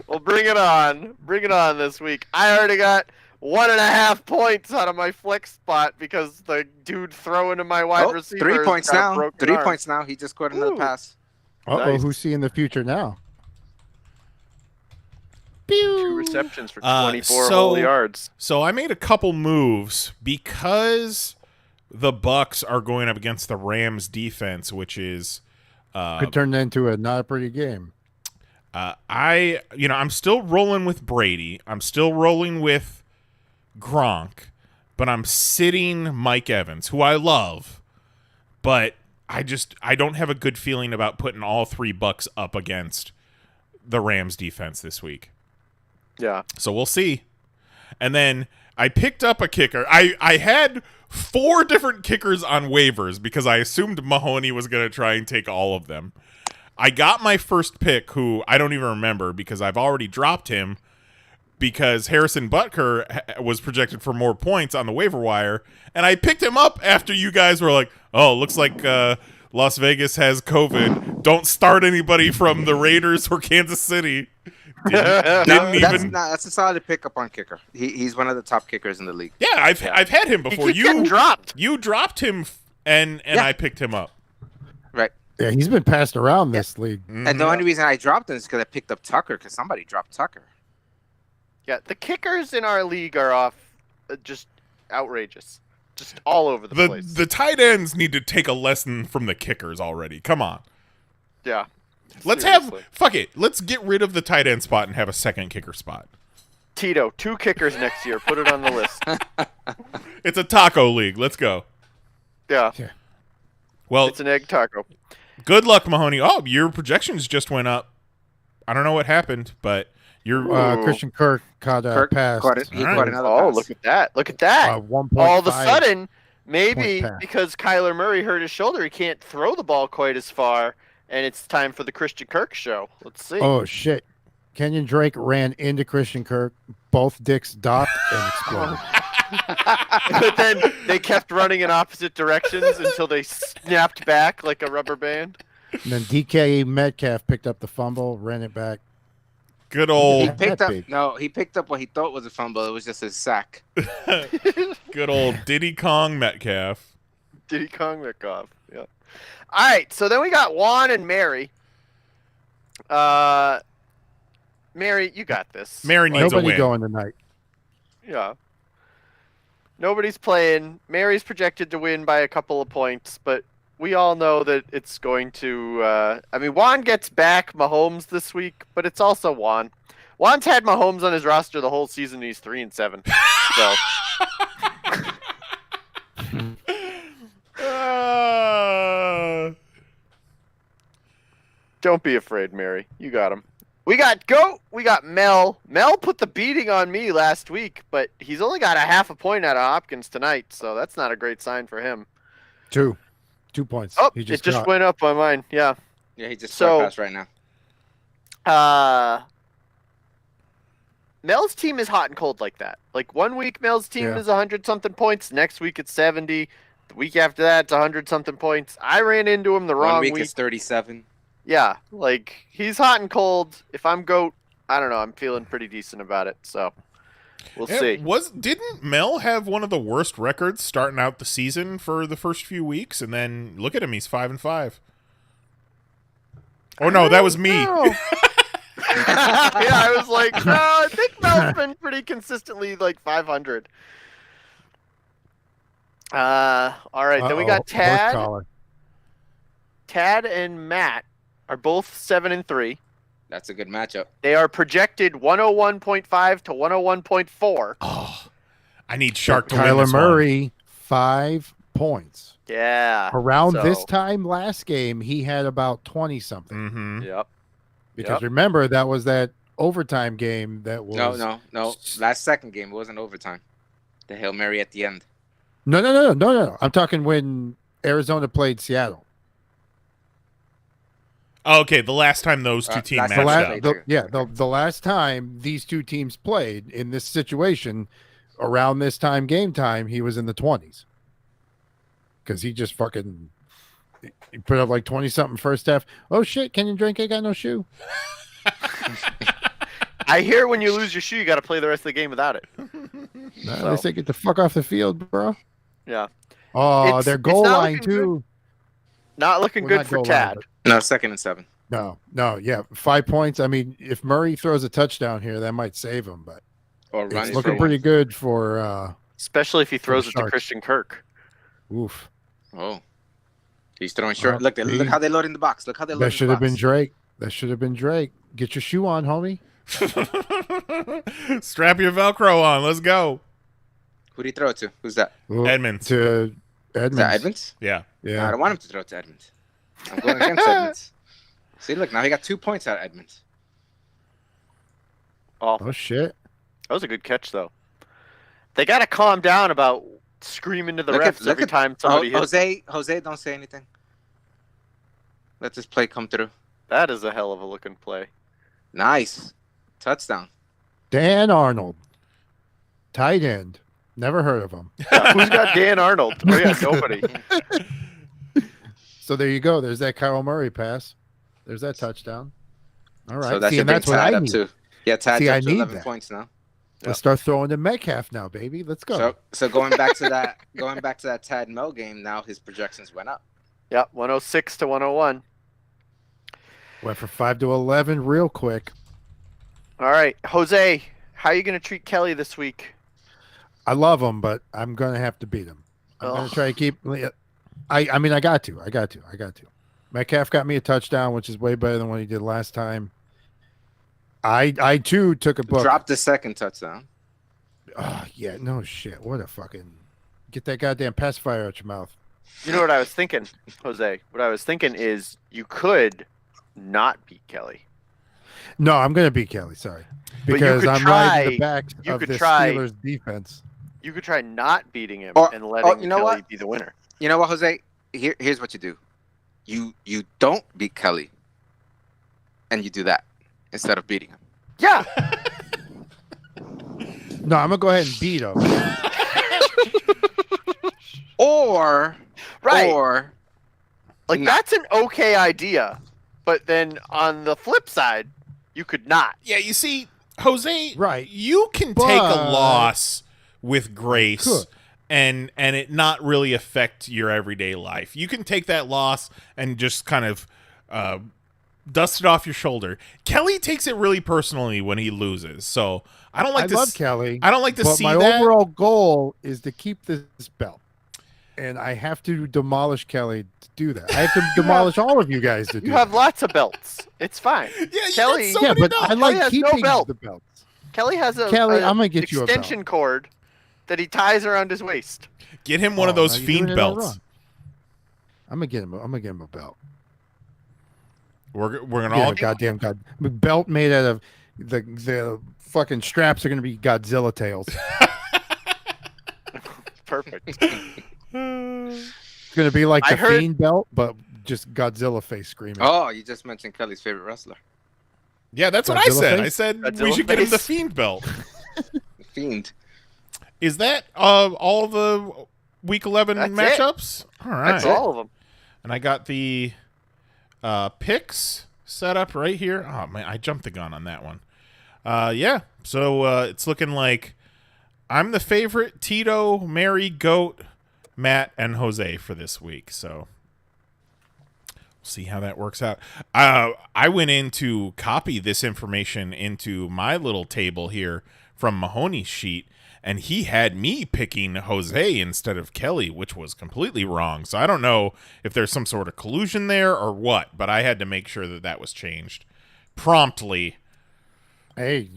Well, bring it on. Bring it on this week. I already got 1.5 points out of my flex spot because the dude throwing to my wide receiver. 3 points got a now. broken 3 arm. points now. He just scored another Ooh. pass. Uh-oh, Nice. who's seeing the future now? 2 receptions for Uh, 24 so- whole yards. So I made a couple moves because the Bucks are going up against the Rams defense, which is Could turn into a not a pretty game. I'm still rolling with Brady. I'm still rolling with Gronk, but I'm sitting Mike Evans, who I love, but I don't have a good feeling about putting all 3 Bucks up against the Rams defense this week. Yeah. So we'll see. And then I picked up a kicker. I had 4 different kickers on waivers because I assumed Mahoney was going to try and take all of them. I got my first pick, who I don't even remember because I've already dropped him because Harrison Butker was projected for more points on the waiver wire. And I picked him up after you guys were like, oh, looks like Las Vegas has COVID. Don't start anybody from the Raiders or Kansas City. Didn't even. That's a solid pickup on kicker. He's one of the top kickers in the league. Yeah, I've had him He before. keeps getting dropped. You dropped him, and Yeah. I picked him up. Right. Yeah, he's been passed around this league. And the only reason I dropped him is because I picked up Tucker because somebody dropped Tucker. Yeah, the kickers in our league are off just outrageous. Just all over the place. The tight ends need to take a lesson from the kickers already. Come on. Yeah. Let's Seriously. fuck it. Let's get rid of the tight end spot and have a second kicker spot. Tito, 2 kickers next year. Put it on the list. It's a taco league. Let's go. Yeah. Well, It's an egg taco. good luck, Mahoney. Oh, your projections just went up. I don't know what happened, but you're Ooh. Christian Kirk caught a Kirk pass. caught it. He All right. caught another Oh, pass. look at that. Look at that. 1.5. All of a sudden, maybe pass. because Kyler Murray hurt his shoulder, he can't throw the ball quite as far, and it's time for the Christian Kirk show. Let's see. Oh shit! Kenyon Drake ran into Christian Kirk. Both dicks docked and exploded. But then they kept running in opposite directions until they snapped back like a rubber band. And then DK Metcalf picked up the fumble, ran it back. good He old picked that up big. he picked up what he thought was a fumble. It was just his sack. good old Diddy Kong Metcalf. Diddy Kong Metcalf. Yeah. All right, so then we got Juan and Mary. Mary, you got this. Mary needs a Nobody win. going tonight. Yeah. Nobody's playing. Mary's projected to win by a couple of points, but we all know that it's going to. Juan gets back Mahomes this week, but it's also Juan. Juan's had Mahomes on his roster the whole season. And he's 3-7. So Don't be afraid, Mary. You got him. We got Goat. We got Mel. Mel put the beating on me last week, but he's only got a half a point out of Hopkins tonight, so that's not a great sign for him. 2 points. Oh, He it just got. went up on mine. Yeah. Yeah, he just So- scored past right now. Mel's team is hot and cold like that. Like 1 week, Mel's team Yeah. is 100-something points. Next week, it's 70. The week after that, it's 100-something points. I ran into him the wrong 1 week week. is 37. Yeah, like he's hot and cold. If I'm Goat, I don't know. I'm feeling pretty decent about it. So we'll see. Didn't Mel have one of the worst records starting out the season for the first few weeks, and then look at him, he's 5-5. Oh no, that was me. Yeah, I was like, no, I think Mel's been pretty consistently like 500. All right, then we got Horse Tad. collar. Tad and Matt are both 7-3. That's a good matchup. They are projected 101.5 to 101.4. Oh, I need Shark to win Kyler this one. Murray, 5 points. Yeah. Around So- this time last game, he had about 20 something. Mm-hmm. Yep. Because remember, that was that overtime game that was. No. Last second game, it wasn't overtime. The Hail Mary at the end. No. I'm talking when Arizona played Seattle. Oh, okay, the last time those two teams last matched time they up. The last time these two teams played in this situation, around this time, game time, he was in the 20s. Because he just fucking he put up like 20 something first half. Oh shit, can you drink? I got no shoe. I hear when you lose your shoe, you got to play the rest of the game without it. Nah, They say get the fuck off the field, bro. Yeah. Oh, It's- their it's goal not line looking too. Not looking Well, good not for goal line, Tad. but- No, 2nd and 7. No, yeah, 5 points. I mean, if Murray throws a touchdown here, that might save him, but Or runs it's looking for pretty one. good for Especially if he throws it to Sharks. Christian Kirk. oof. Oh. He's throwing short. Well, Look how they load in the box. Look how they load That in should the have been box. Drake. That should have been Drake. Get your shoe on, homie. Strap your Velcro on. Let's go. Who'd he throw it to? Who's that? Ooh, Edmonds. to Edmonds. Is that Edmonds? Yeah. No, I Yeah. don't want him to throw it to Edmonds. I'm going against Edmonds. See, look, now he got 2 points out of Edmonds. Oh, Oh shit. that was a good catch, though. They got to calm down about screaming to the refs every time somebody hits. Jose, don't say anything. Let this play come through. That is a hell of a looking play. Nice. Touchdown. Dan Arnold. Tight end. Never heard of him. Yeah, who's got Dan Arnold? Oh, yeah, nobody. So there you go. There's that Kyle Murray pass. There's that touchdown. All right. So that See, should and bring that's what Tad I up need. too. Yeah, Tad's See, up I to need 11 that. points now. Let's start throwing to Metcalf now, baby. Let's go. So going back to that Tad Mel game, now his projections went up. Yep, 106 to 101. Went from 5 to 11 real quick. All right, Jose, how are you going to treat Kelly this week? I love him, but I'm gonna have to beat him. I'm gonna Ugh. try to keep. I mean, I got to. Metcalf got me a touchdown, which is way better than what he did last time. I too took a book. Dropped the second touchdown. Oh, yeah, no shit. What a fucking get that goddamn pacifier out your mouth. You know what I was thinking, Jose? What I was thinking is you could not beat Kelly. No, I'm gonna beat Kelly. Sorry, But you because could I'm try- riding the back you of could the try- Steelers defense. You could try not beating him Or- and letting you know Kelly what? be the winner. You know what, Jose? Here's what you do. You don't beat Kelly, and you do that instead of beating him. Yeah, No, I'm gonna go ahead and beat him. Or right. Or Like No. that's an okay idea, but then on the flip side, you could not. Yeah, you see, Jose, Right. you can take a But- loss with grace Could. and it not really affect your everyday life. You can take that loss and just kind of dust it off your shoulder. Kelly takes it really personally when he loses, so I don't like I to. love Kelly. I don't like to but see my that. overall goal is to keep this belt, and I have to demolish Kelly to do that. I have to demolish all of you guys to do You have that. lots of belts. It's fine. Yeah, you Kelly- got so Yeah, many but belts. I like has no keeping belt. the belts. Kelly has a Kelly, a I'm gonna get you a belt. extension cord that he ties around his waist. Get him one of Oh, those now you're doing fiend it all belts. wrong. I'm gonna get him a belt. We're gonna Yeah, all goddamn god. Belt made out of the fucking straps are gonna be Godzilla tails. Perfect. It's gonna be like I the heard- Fiend belt, but just Godzilla face screaming. Oh, you just mentioned Kelly's favorite wrestler, Yeah, that's what I Godzilla said. face? I said we Godzilla should get him the face? Fiend belt. Fiend. Is that all the Week 11 That's it. matchups? All right. That's all of them. And I got the picks set up right here. Oh, man, I jumped the gun on that one. Yeah, so it's looking like I'm the favorite. Tito, Mary, Goat, Matt, and Jose for this week. So we'll see how that works out. I went in to copy this information into my little table here from Mahoney's sheet, and he had me picking Jose instead of Kelly, which was completely wrong. So I don't know if there's some sort of collusion there or what, but I had to make sure that that was changed promptly. Hey,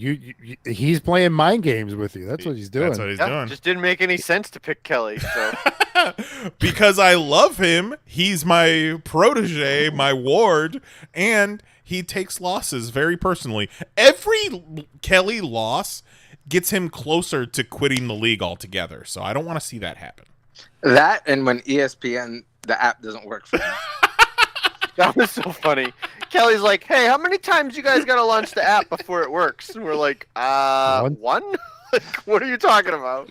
he's playing mind games with you. That's what he's doing. That's what he's Yeah, doing. just didn't make any sense to pick Kelly. So Because I love him. He's my protege, my ward, and he takes losses very personally. Every Kelly loss gets him closer to quitting the league altogether. So I don't want to see that happen. That and when ESPN, the app doesn't work for him. that was so funny. Kelly's like, "Hey, how many times you guys gotta launch the app before it works?" And we're like, one? Like, what are you talking about?"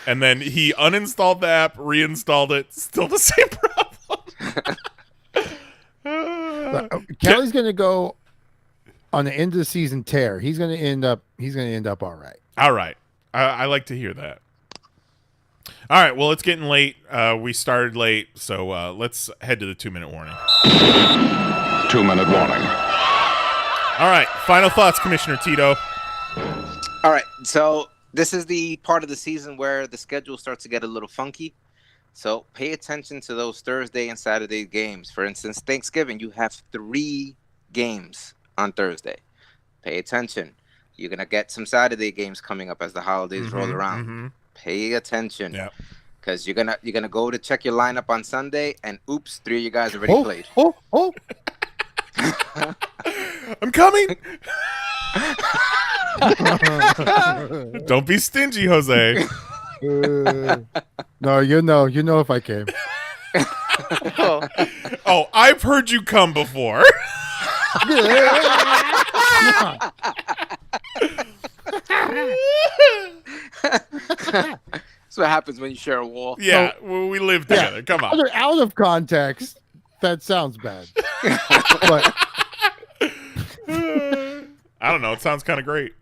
And then he uninstalled the app, reinstalled it, still the same problem. Kelly's gonna go on the end of the season tear. He's gonna end up all right. All right. I like to hear that. All right, well, it's getting late. We started late, so let's head to the 2-minute warning. 2-minute warning. All right, final thoughts, Commissioner Tito. All right, so this is the part of the season where the schedule starts to get a little funky. So pay attention to those Thursday and Saturday games. For instance, Thanksgiving, you have 3 games on Thursday. Pay attention. You're gonna get some Saturday games coming up as the holidays roll around. Pay attention. Yeah. Because you're gonna go to check your lineup on Sunday, and oops, 3 of you guys already played. Oh. I'm coming. Don't be stingy, Jose. No, you know if I came. Oh, I've heard you come before. That's what happens when you share a wall. Yeah, we live together. Come on. Out of context, that sounds bad. But I don't know. It sounds kind of great.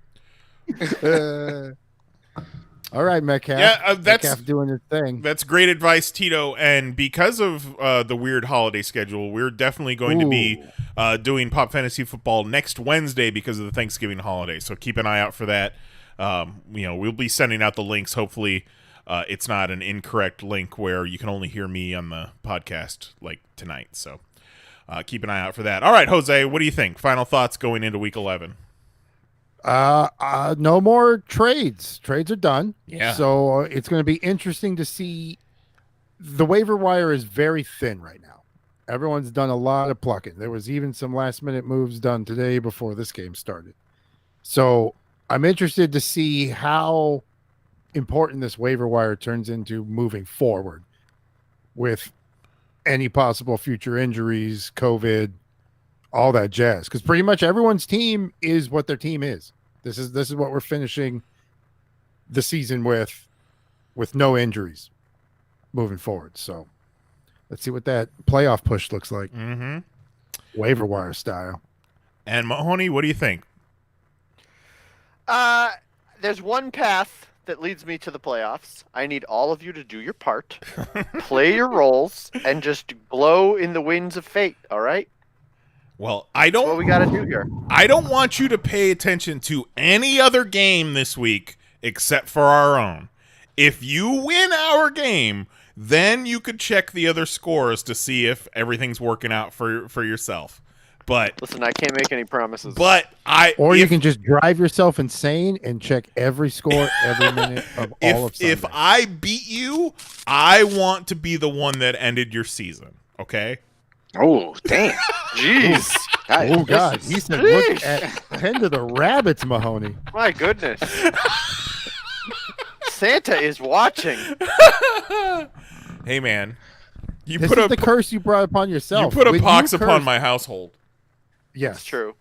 all right, Metcalf. Yeah, that's Metcalf doing his thing. That's great advice, Tito. And because of the weird holiday schedule, we're definitely going to be doing Pop Fantasy Football next Wednesday because of the Thanksgiving holiday. So keep an eye out for that. We'll be sending out the links. Hopefully, it's not an incorrect link where you can only hear me on the podcast like tonight. So keep an eye out for that. All right, Jose, what do you think? Final thoughts going into Week 11? No more trades. Trades are done. Yeah. So it's going to be interesting to see. The waiver wire is very thin right now. Everyone's done a lot of plucking. There was even some last minute moves done today before this game started. So I'm interested to see how important this waiver wire turns into moving forward with any possible future injuries, COVID, all that jazz. Because pretty much everyone's team is what their team is. This is what we're finishing the season with no injuries moving forward. So let's see what that playoff push looks like. Mm-hmm. Waiver wire style. And Mahoney, what do you think? There's one path that leads me to the playoffs. I need all of you to do your part, play your roles, and just blow in the winds of fate. All right? Well, I That's don't. what we got to do here. I don't want you to pay attention to any other game this week except for our own. If you win our game, then you could check the other scores to see if everything's working out for yourself. But Listen, I can't make any promises. You can just drive yourself insane and check every score every minute of all of Sunday. if I beat you, I want to be the one that ended your season. Okay. Oh, damn. Jeez. That is Oh God, vicious. he said, "Look at 10 to the rabbits, Mahoney." My goodness. Santa is watching. Hey, man. You This put is a the curse you brought upon you yourself. put a When pox you upon curse- my household. Yes, That's true.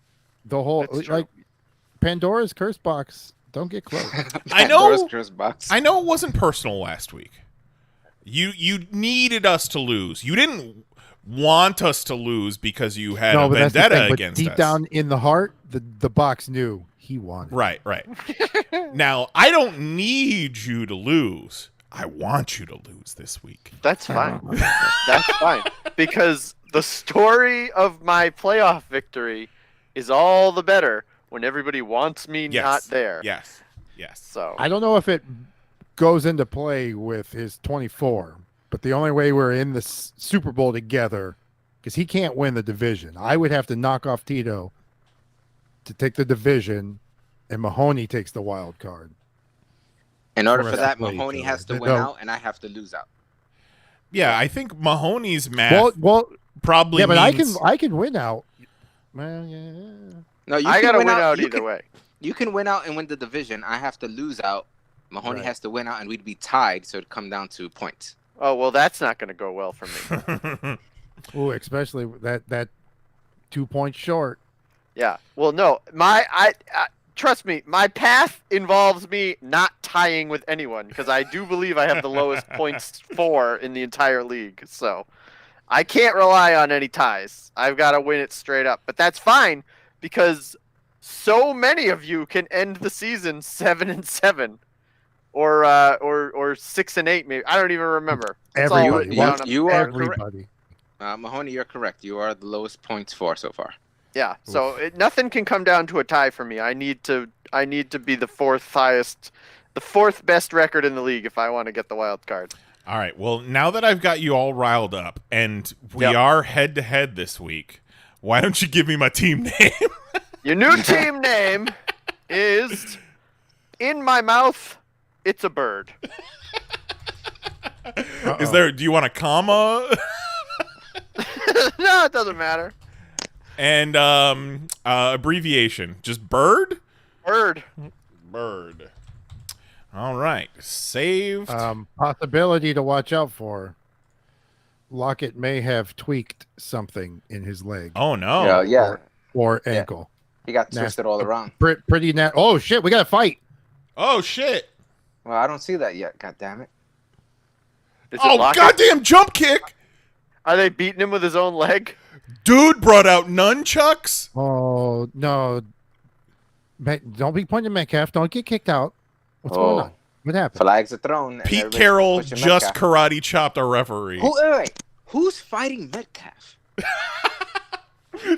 the whole That's true. like Pandora's curse box. Don't get close. I know- Pandora's curse box. I know it wasn't personal last week. You needed us to lose. You didn't want us to lose because you had a But that's the vendetta thing. But against deep us. down in the heart, the box knew he won. Right. Now, I don't need you to lose. I want you to lose this week. That's fine. That's fine. Because the story of my playoff victory is all the better when everybody wants me Yes. not there. Yes. So I don't know if it goes into play with his 24, but the only way we're in the Super Bowl together, because he can't win the division. I would have to knock off Tito to take the division, and Mahoney takes the wild card. In order For for us that, to play Mahoney each has other. to win No. out, and I have to lose out. Yeah, I think Mahoney's math Well, probably yeah, but means... I can win out. Well, yeah. No, you I can gotta win out you either can- way. You can win out and win the division. I have to lose out. Mahoney Right. has to win out, and we'd be tied, so it'd come down to points. Oh well, that's not going to go well for me. Ooh, especially that 2 points short. Yeah. Well, no, I trust me, my path involves me not tying with anyone because I do believe I have the lowest points for in the entire league. So I can't rely on any ties. I've got to win it straight up. But that's fine because so many of you can end the season 7-7 or 6-8 maybe. I don't even remember. It's all Everybody. written down Watch- on you the are paper. correct. Everybody. Mahoney, you're correct. You are the lowest points for so far. Yeah, so nothing can come down to a tie for me. I need to be the fourth best record in the league if I want to get the wild card. All right. Well, now that I've got you all riled up, and we Yep. are head-to-head this week, why don't you give me my team name? Your new team name is In My Mouth, It's a Bird. Is there? Do you want a comma? No, it doesn't matter. And abbreviation? Just bird? Bird. Bird. All right. Saved. Possibility to watch out for. Lockett may have tweaked something in his leg oh no. Yeah. or ankle. He got Nasty. twisted all around. Pretty net. Oh shit, we got to fight. Oh shit. Well, I don't see that yet. God damn it. Is it Oh Lockett? goddamn jump kick. Are they beating him with his own leg? Dude brought out nunchucks. Oh no. Don't be pointing at Metcalf. Don't get kicked out. What's going on? What happened? Flags are thrown. and Pete everybody's Carroll pushing just Metcalf. karate chopped a referee. Wait. Who's fighting Metcalf?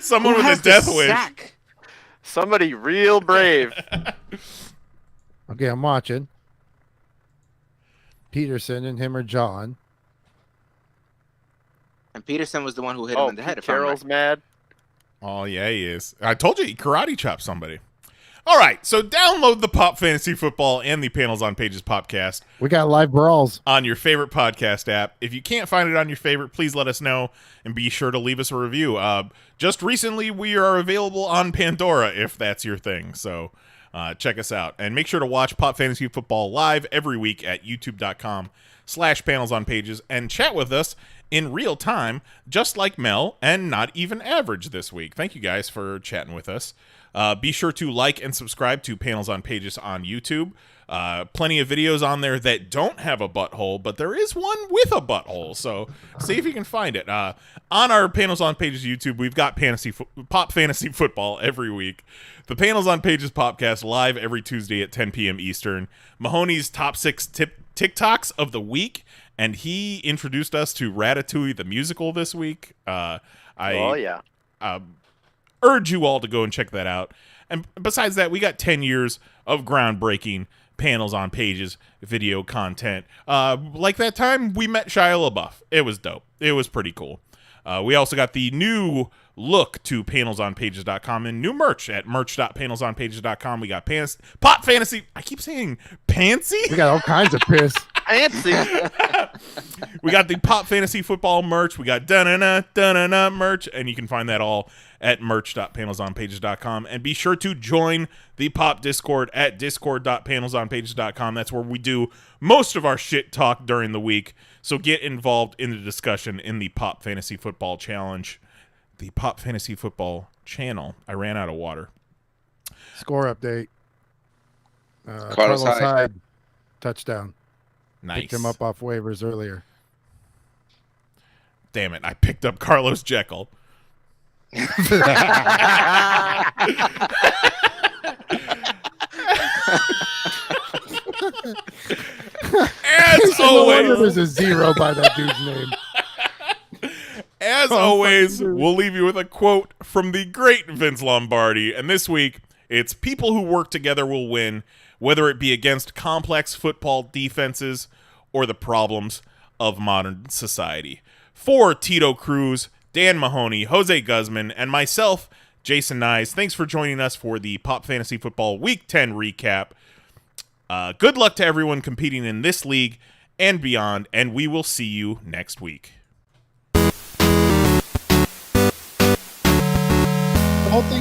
Someone Who with has a the death wish. sack? Somebody real brave. Okay, I'm watching. Peterson and him are John. And Peterson was the one who hit him Oh, in the head. Pete If I'm right. Carroll's mad. Oh, yeah, he is. I told you he karate chopped somebody. All right, so download the Pop Fantasy Football and the Panels on Pages podcast We got live brawls. on your favorite podcast app. If you can't find it on your favorite, please let us know and be sure to leave us a review. Just recently, we are available on Pandora if that's your thing. So check us out. And make sure to watch Pop Fantasy Football live every week at youtube.com/panelsonpages and chat with us in real time, just like Mel and Not Even Average this week. Thank you guys for chatting with us. Be sure to like and subscribe to Panels on Pages on YouTube. Plenty of videos on there that don't have a butthole, but there is one with a butthole. So see if you can find it. On our Panels on Pages YouTube, we've got Pop Fantasy Football every week. The Panels on Pages podcast live every Tuesday at 10 p.m. Eastern. Mahoney's top 6 TikToks of the week, and he introduced us to Ratatouille the musical this week. Oh yeah. Urge you all to go and check that out. And besides that, we got 10 years of groundbreaking Panels on Pages video content. Like that time we met Shia LaBeouf. It was dope. It was pretty cool. We also got the new look to PanelsOnPages.com and new merch at merch.panelsonpages.com. We got Pop Fantasy. I keep saying Pansy. We got all kinds of piss. Fancy. We got the Pop Fantasy Football merch. We got da-na-na merch, and you can find that all at merch.panelsonpages.com. And be sure to join the Pop Discord at discord.panelsonpages.com. That's where we do most of our shit talk during the week. So get involved in the discussion in the Pop Fantasy Football Challenge. The Pop Fantasy Football channel. I ran out of water. Score update. Carlos Carlos Hyde. Hyde, touchdown. Nice. Picked him up off waivers earlier. Damn it. I picked up Carlos Jekyll. As No wonder always, there's a 0 by that dude's name. as always, we'll leave you with a quote from the great Vince Lombardi. And this week, it's people who work together will win, whether it be against complex football defenses or the problems of modern society. For Tito Cruz, Dan Mahoney, Jose Guzman, and myself, Jason Knize, thanks for joining us for the Pop Fantasy Football Week 10 recap. Good luck to everyone competing in this league and beyond, and we will see you next week.